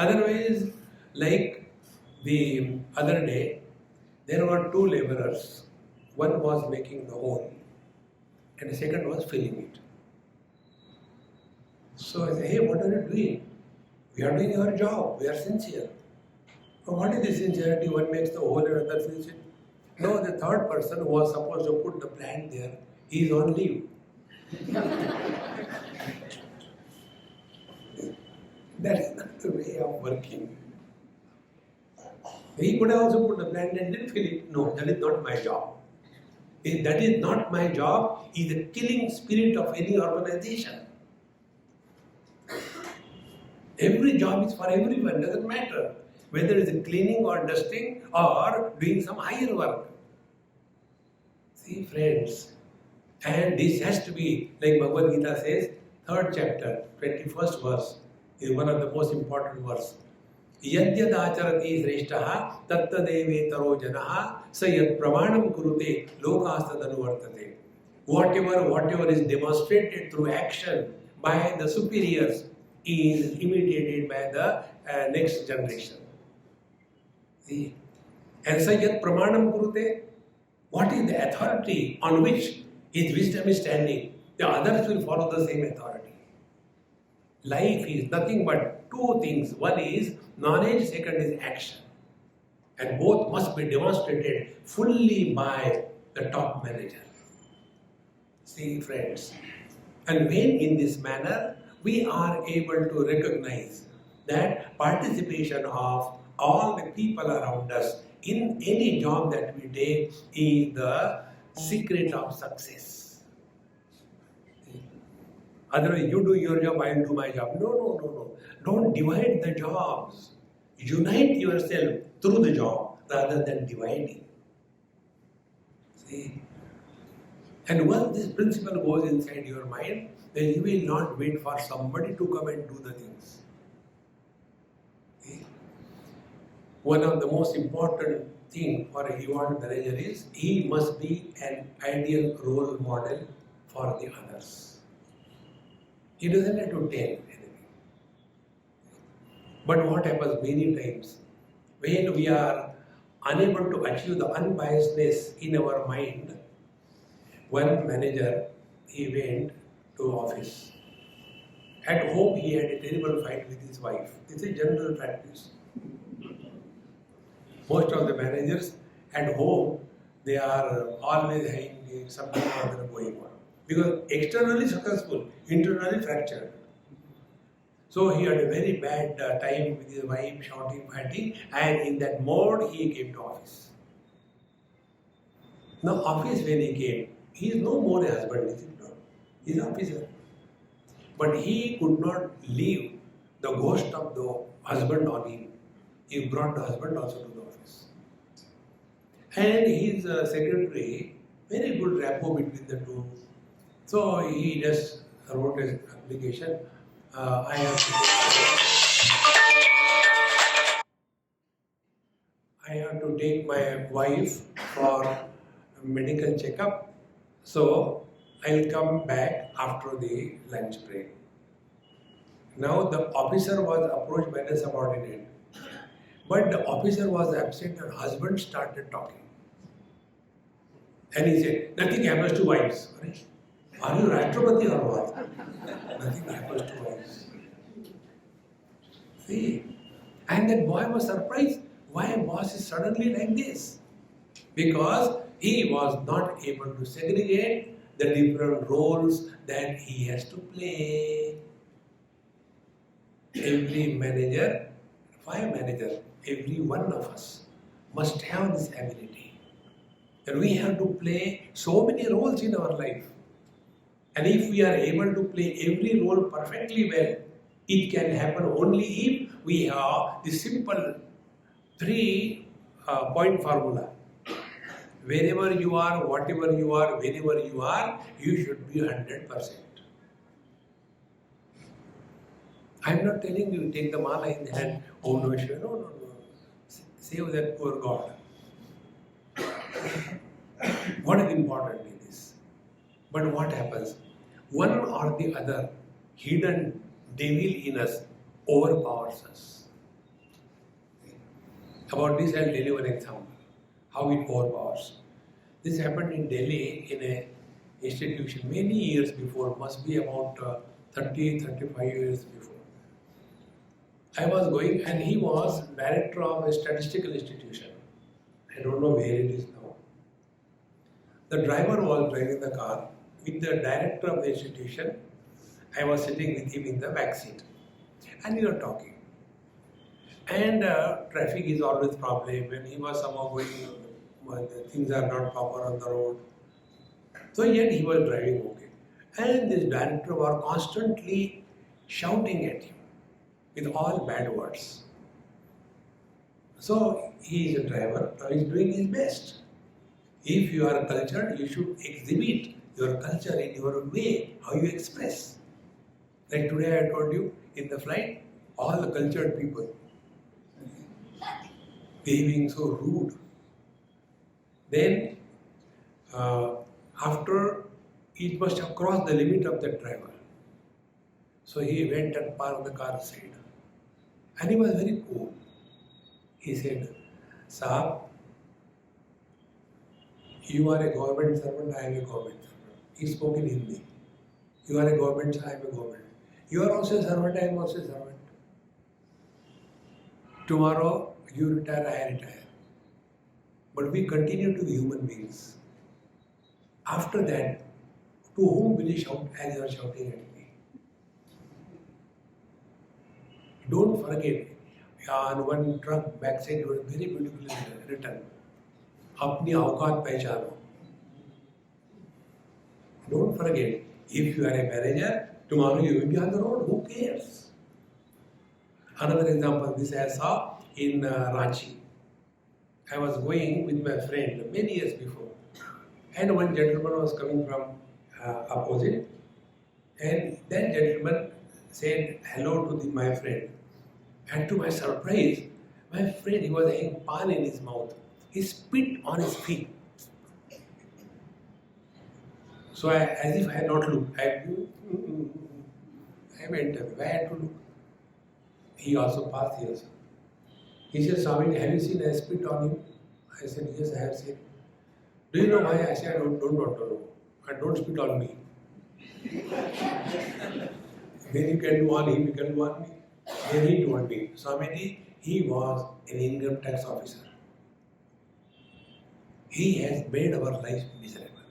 Otherwise, like the other day, there were two laborers. One was making the hole, and the second was filling it. So I said, "Hey, what are you doing? We are doing our job. We are sincere." "Oh, what is the sincerity? One makes the hole and another fills it." "No, the third person who was supposed to put the plant there, he is on leave." That is not the way of working. He could have also put the plant and didn't fill it. "No, that is not my job. If that is not my job is the killing spirit of any organization. Every job is for everyone, doesn't matter whether it is cleaning or dusting or doing some higher work." See, friends, and this has to be, like Bhagavad Gita says, 3rd chapter, 21st verse, is one of the most important verse. Yadyad acharati shreshtaha tattadevetaro janaha sayat pramanam kurute lokastadanuvartate. Whatever is demonstrated through action by the superiors is imitated by the next generation. See? And sayat pramanam kurute, what is the authority on which his wisdom is standing? The others will follow the same authority. Life is nothing but two things. One is knowledge, second is action. And both must be demonstrated fully by the top manager. See, friends. And when in this manner, we are able to recognize that participation of all the people around us in any job that we take is the secret of success. Otherwise, you do your job, I will do my job. No. Don't divide the jobs. Unite yourself through the job rather than dividing. See? And once this principle goes inside your mind, then you will not wait for somebody to come and do the things. Okay? One of the most important thing for a human manager is he must be an ideal role model for the others. He doesn't have to tell anything. But what happens many times, when we are unable to achieve the unbiasedness in our mind, one manager, he went to office. At home, he had a terrible fight with his wife. This is general practice. Most of the managers at home, they are always having something or other going on. Because externally successful, internally fractured. So he had a very bad time with his wife, shouting, fighting, and in that mode he came to office. Now office when he came, he is no more a husband, is it not? He is an officer. But he could not leave the ghost of the husband on him. He brought the husband also to the office. And his secretary, very good rapport between the two. So he just wrote his application. I have to take my wife for medical checkup. So I'll come back after the lunch break. Now the officer was approached by the subordinate. But the officer was absent and husband started talking. And he said, nothing happens to wives. Are you Rashtrapati or what? Nothing happens to wives. See? And that boy was surprised. Why boss is suddenly like this? Because he was not able to segregate the different roles that he has to play. Every manager, fire manager, every one of us must have this ability. And we have to play so many roles in our life. And if we are able to play every role perfectly well, it can happen only if we have the simple 3-point formula. Wherever you are, whatever you are, whenever you are, you should be 100%. I am not telling you take the mala in the hand, oh no, no. Save that poor God. What is important in this? But what happens? One or the other hidden devil in us overpowers us. About this, I'll tell you an example. How it overpowers. This happened in Delhi in an institution many years before, must be about 30-35 years before. I was going and he was director of a statistical institution. I don't know where it is now. The driver was driving the car with the director of the institution. I was sitting with him in the back seat and we were talking. And traffic is always a problem. When he was somehow going, things are not proper on the road. So yet he was driving okay. And this director was constantly shouting at him with all bad words. So he is a driver, now he is doing his best. If you are cultured, you should exhibit your culture in your way, how you express. Like today I told you, in the flight, all the cultured people, behaving so rude. Then, after it must have crossed the limit of the driver. So he went and parked the car side. And he was very cool. He said, Saab, you are a government servant, I am a government servant. He spoke in Hindi. You are a government, I am a government. You are also a servant, I am also a servant. Tomorrow you retire, I retire. But we continue to be human beings. After that, to whom will you shout as you are shouting at me? Don't forget, on one truck backside it was very beautifully written, Apni Aukat Pehchano. Don't forget, if you are a manager, tomorrow you will be on the road, who cares? Another example, this I saw in Ranchi. I was going with my friend many years before And one gentleman was coming from opposite, and that gentleman said hello to my friend. And to my surprise, my friend, he was having pan in his mouth. He spit on his feet. So as if I had not looked, I went away. I had to look. He also passed here. He said, Swami, have you seen I spit on him? I said, yes, I have seen. Do you know why? I said, I don't want to know. And don't spit on me. Then you can do on him, you can do on me. Then he told me, Swamiji, he was an income tax officer. He has made our life miserable.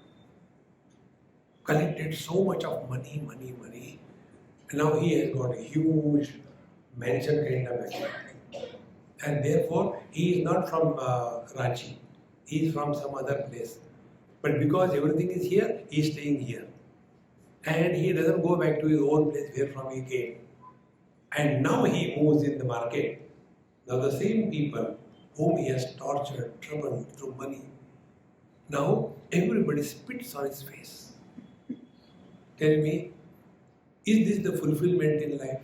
Collected so much of money. And now he has got a huge mansion kind of mansion. And therefore, he is not from Ranchi. He is from some other place. But because everything is here, he is staying here. And he doesn't go back to his own place where from he came. And now he moves in the market. Now the same people whom he has tortured, troubled through money, now everybody spits on his face. Tell me, is this the fulfillment in life?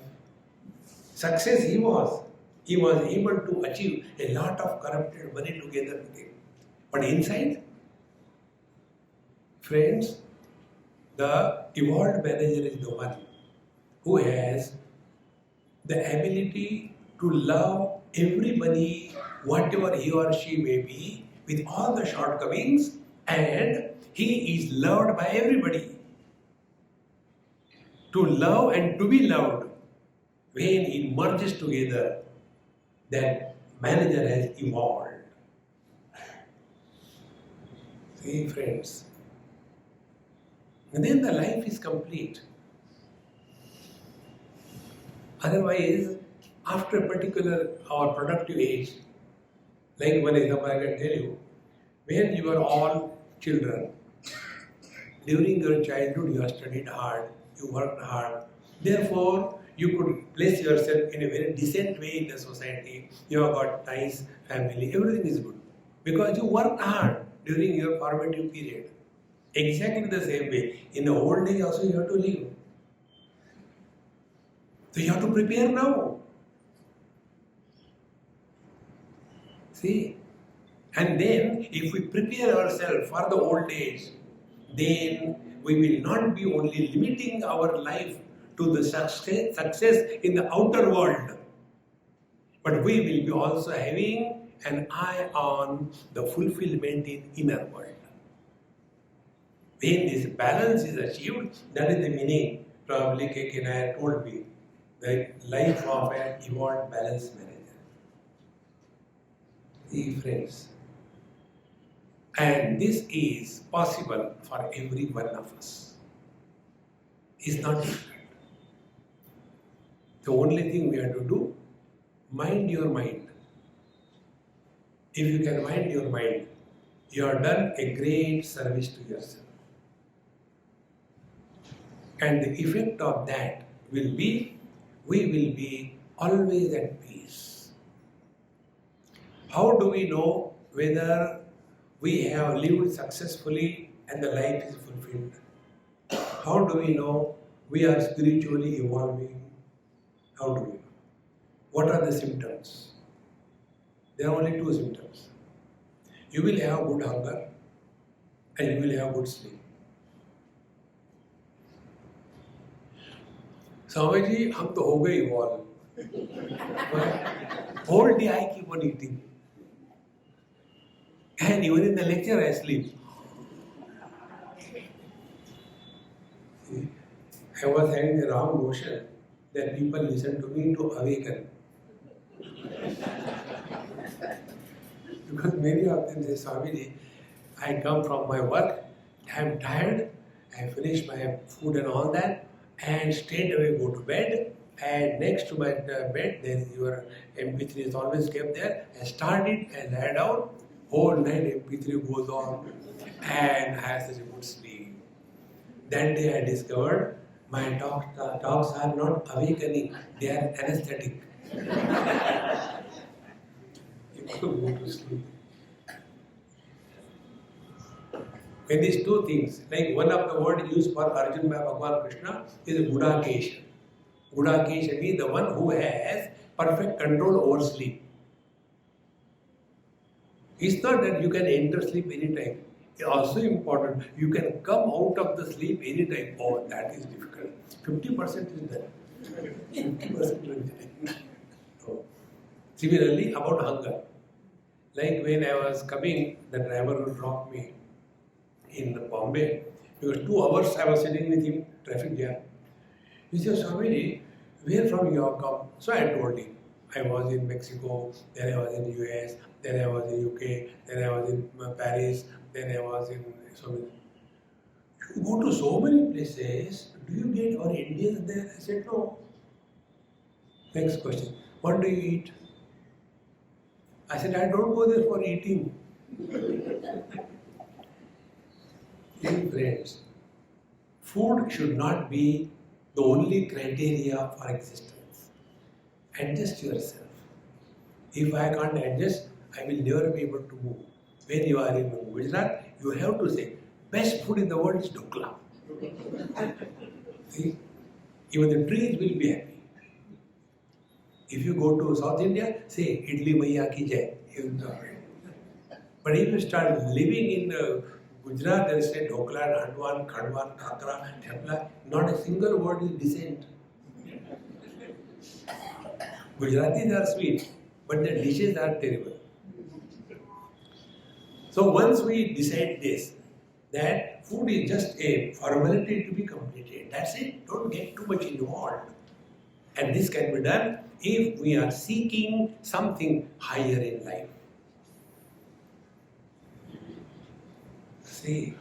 Success he was. He was able to achieve a lot of corrupted money together with him. But inside, friends, the evolved manager is the one who has the ability to love everybody, whatever he or she may be, with all the shortcomings, and he is loved by everybody. To love and to be loved, when it merges together, that manager has evolved. See, friends, and then the life is complete. Otherwise, after a particular or productive age, like one example I can tell you, when you were all children, during your childhood you have studied hard, you worked hard, therefore you could place yourself in a very decent way in the society, you have got nice family, everything is good. Because you worked hard during your formative period. Exactly the same way, in the old age also you have to live. So you have to prepare now. See? And then if we prepare ourselves for the old age, then we will not be only limiting our life to the success in the outer world, but we will be also having an eye on the fulfillment in inner world. When this balance is achieved, that is the meaning. Probably K.K. Nair told me, the life of an evolved balance manager. See, friends, and this is possible for every one of us. It's not difficult. The only thing we have to do, mind your mind. If you can mind your mind, you have done a great service to yourself. And the effect of that will be, we will be always at peace. How do we know whether we have lived successfully and the life is fulfilled? How do we know we are spiritually evolving? How do we know? What are the symptoms? There are only two symptoms. You will have good hunger and you will have good sleep. Swamiji, हम तो हो गए evolve. Whole day I keep on eating. And even in the lecture I sleep. See, I was having the wrong notion that people listen to me to awaken. Because many of them say, Swamiji, I come from my work, I am tired, I finish my food and all that, and straight away go to bed, and next to my bed there is your MP3 is always kept there. I start it and lie down, whole night MP3 goes on, and I have such a good sleep. That day I discovered my talks are not awakening, they are anesthetic. You could go to sleep. When these two things, like one of the words used for Arjun by Bhagavan Krishna is Gudakesh. Gudakesh means the one who has perfect control over sleep. It's not that you can enter sleep anytime. It's also important, you can come out of the sleep anytime. Oh, that is difficult. 50% is there. 50% is there. So, similarly, about hunger. Like when I was coming, the driver would drop me in Bombay. Because 2 hours I was sitting with him, traffic jam. He said, Swami, where from you have come? So I told him. I was in Mexico, then I was in US, then I was in UK, then I was in Paris, then I was in so many. You go to so many places, do you get our Indians there? I said, no. Next question. What do you eat? I said, I don't go there for eating. Dear friends, food should not be the only criteria for existence. Adjust yourself. If I can't adjust, I will never be able to move. When you are in Gujarat, you have to say, best food in the world is dhokla. See? Even the trees will be happy. If you go to South India, say, idli maiya ki jai. But if you start living in Gujarat, they say dhokla, handwan, khandwan, kakra, thepla, not a single word is decent. Gujaratis are sweet, but the dishes are terrible. So once we decide this, that food is just a formality to be completed, that's it, don't get too much involved. And this can be done if we are seeking something higher in life. See,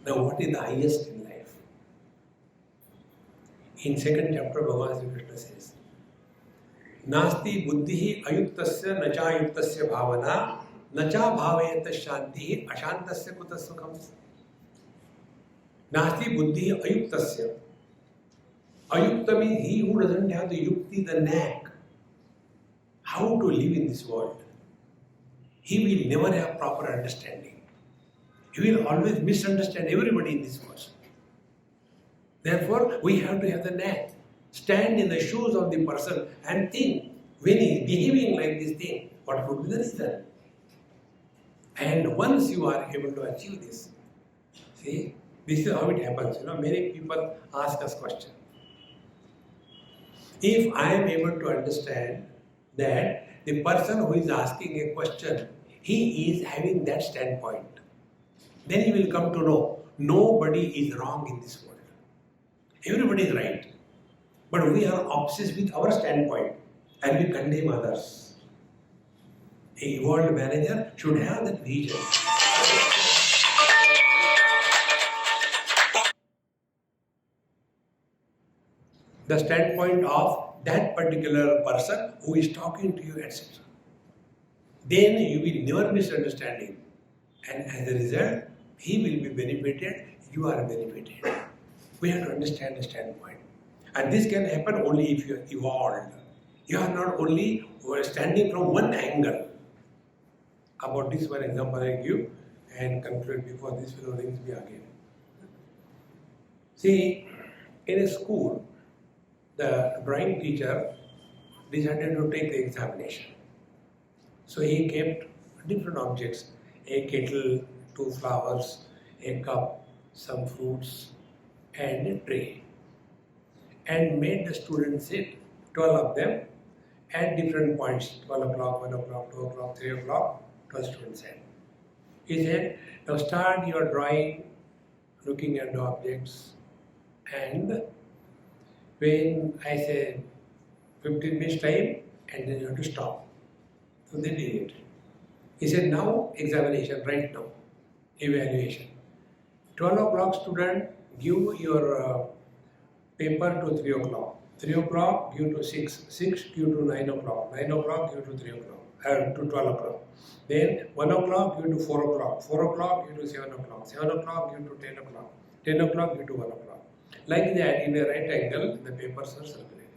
now what is the highest in life? In second chapter, Bhagavan Sri Krishna says, Nasti buddhi ayuktasya nacha ayuktasya bhavana nacha bhavayata shanti ashantasya kuta sukham. Nasti buddhi ayuktasya. Ayukta means he who doesn't have the yukti, the knack, how to live in this world. He will never have proper understanding. He will always misunderstand everybody in this world. Therefore, we have to have the knack. Stand in the shoes of the person and think, when he is behaving like this thing, what would be the result? And once you are able to achieve this, see, this is how it happens. Many people ask us questions. If I am able to understand that the person who is asking a question, he is having that standpoint, then he will come to know nobody is wrong in this world. Everybody is right. But we are obsessed with our standpoint and we condemn others. A evolved manager should have that vision. The standpoint of that particular person who is talking to you, etc. Then you will never misunderstand him. And as a result, he will be benefited, you are benefited. We have to understand the standpoint. And this can happen only if you are evolved. You are not only standing from one angle. About this one example I give and conclude before this fellow rings me again. See, in a school, the drawing teacher decided to take the examination. So he kept different objects, a kettle, 2 flowers, a cup, some fruits, and a tray. And made the students sit, 12 of them, at different points, 12 o'clock, 1 o'clock, 2 o'clock, 3 o'clock, 12 students sat. He said, now start your drawing, looking at the objects, and when I say 15 minutes time, and then you have to stop. So they did it. He said, now examination, right now, evaluation. 12 o'clock student, give your paper to 3 o'clock. 3 o'clock, give to 6. 6, give to 9 o'clock. 9 o'clock, give to 3 o'clock. To 12 o'clock. Then 1 o'clock, give to 4 o'clock. 4 o'clock, give to 7 o'clock. 7 o'clock, give to 10 o'clock. 10 o'clock, give to 1 o'clock. Like that, in a right angle, the papers are circulated.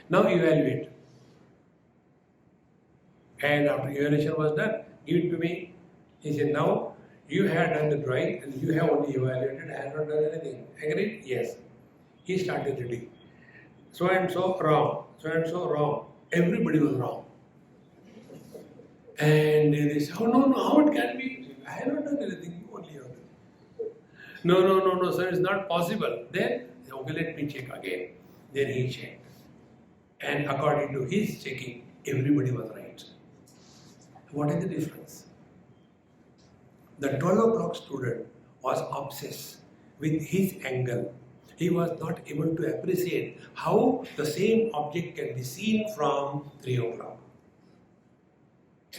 Now evaluate. And after evaluation was done, give it to me. He said, now You had done the drawing and you have only evaluated, I have not done anything. Agreed? Yes. He started reading. So and so wrong, so and so wrong. Everybody was wrong. And they say, oh no, how it can be? I have not done anything, you only have done. No, sir, it's not possible. Then, okay, let me check again. Then he checked. And according to his checking, everybody was right. What is the difference? The 12 o'clock student was obsessed with his angle. He was not able to appreciate how the same object can be seen from 3 o'clock.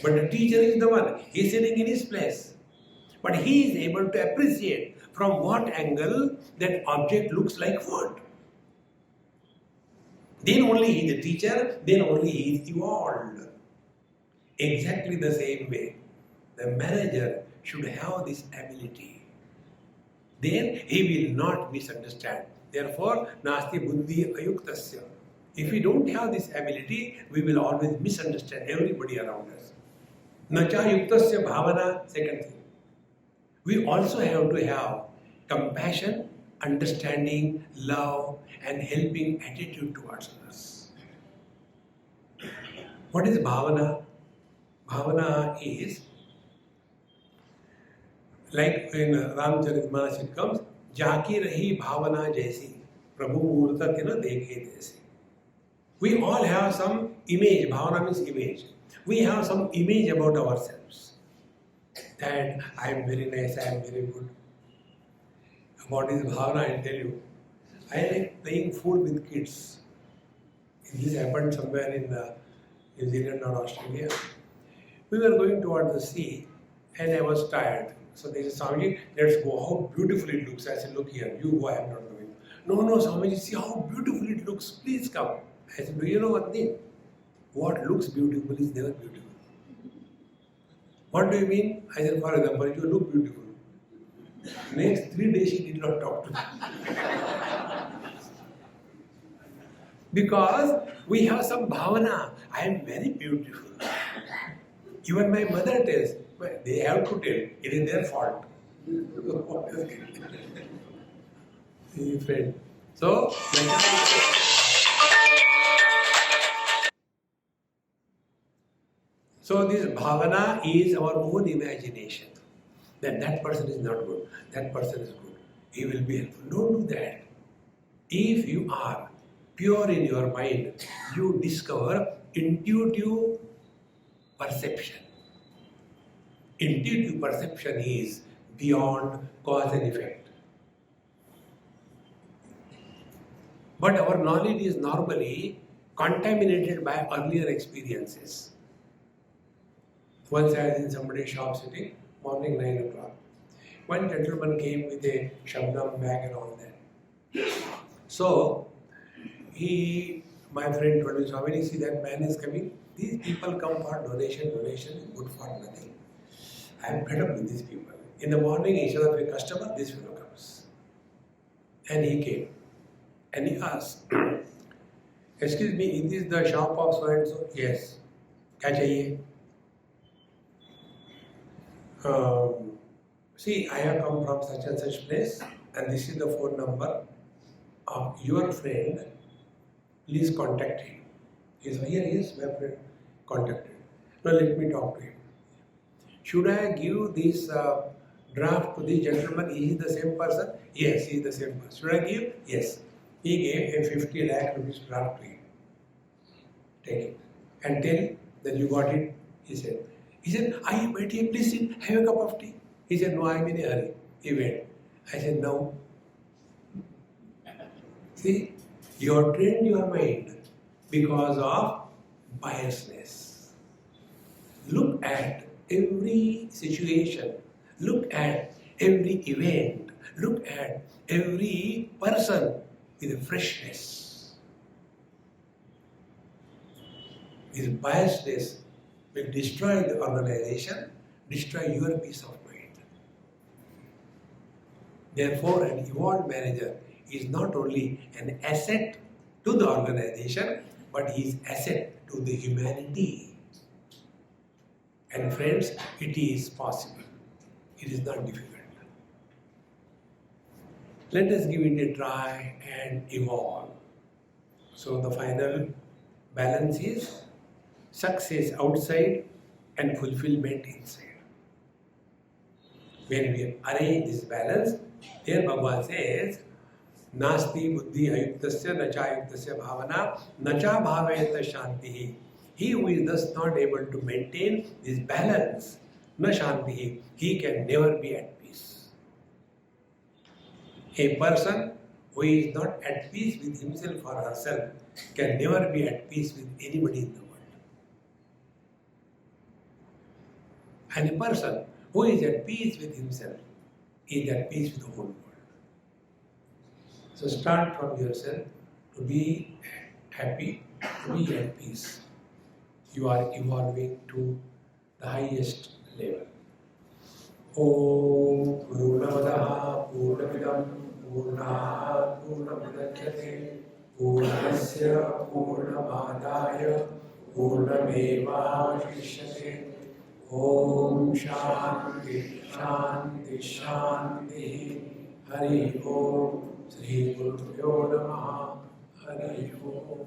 But the teacher is the one, he is sitting in his place. But he is able to appreciate from what angle that object looks like what. Then only he is the teacher, then only he is evolved. Exactly the same way, the manager should have this ability. Then he will not misunderstand. Therefore, nasti buddhi ayuktasya. If we don't have this ability, we will always misunderstand everybody around us. Nacha yuktasya bhavana, second thing. We also have to have compassion, understanding, love, and helping attitude towards others. What is bhavana? Bhavana is like in Ramcharitmanas it comes, Jaki rahi bhavana jaisi, Prabhu murta tina dekhe jaisi. We all have some image, bhavana means image. We have some image about ourselves. That I am very nice, I am very good. About this bhavana, I tell you, I like playing fool with kids. This happened somewhere in New Zealand or Australia. We were going towards the sea and I was tired. So they said, Swami, let's go. How beautiful it looks. I said, look here, you go, I am not going. No, Swami, see how beautiful it looks. Please come. I said, do you know one thing? What looks beautiful is never beautiful. What do you mean? I said, for example, you look beautiful. Next 3 days she did not talk to me. Because we have some bhavana. I am very beautiful. Even my mother tells, but they have to tell, it is their fault. Friend. So, this bhavana is our own imagination. That person is not good, that person is good. He will be helpful. Don't do that. If you are pure in your mind, you discover intuitive perception. Intuitive perception is beyond cause and effect. But our knowledge is normally contaminated by earlier experiences. Once I was in somebody's shop sitting, morning 9 o'clock. One gentleman came with a shabnam bag and all that. So, my friend told me, Swami, see that man is coming. These people come for donation is good for nothing. I am fed up with these people. In the morning, instead of a customer, this fellow comes. And he came. And he asked, excuse me, is this the shop of so and so? Yes. Kya chahiye? See, I have come from such and such place and this is the phone number of your friend. Please contact him. He said, yes, my friend, contact him. Now let me talk to him. Should I give this draft to this gentleman? Is he the same person? Yes, he is the same person. Should I give? Yes. He gave a 50 lakh rupees draft to him. Take it. And tell that you got it. He said, are you waiting? Please sit, have a cup of tea. He said, no, I am in a hurry. He went. I said, no. See, you have trained your mind because of biasness. Look at every situation. Look at every event. Look at every person with freshness. This biasness will destroy the organization, destroy your peace of mind. Therefore, an evolved manager is not only an asset to the organization, but he is asset to the humanity. And friends, it is possible. It is not difficult. Let us give it a try and evolve. So the final balance is success outside and fulfillment inside. When we arrange this balance, here Bhagavan says, Nasti buddhi ayuktasya nacha ayuktasya bhavana nacha bhavayata shantihi. He who is thus not able to maintain this balance, na shantihi, he can never be at peace. A person who is not at peace with himself or herself can never be at peace with anybody in the world. And a person who is at peace with himself is at peace with the whole world. So start from yourself to be happy, to be at peace. You are evolving to the highest level. Om Purnamadaha Purnamidam Purnat Purnamudachyate Purnasya Purnamadaya Purnamevavashishyate. Om Shanti Shanti Shanti. Hari Om. Shri Guru Namaha. Hari Om.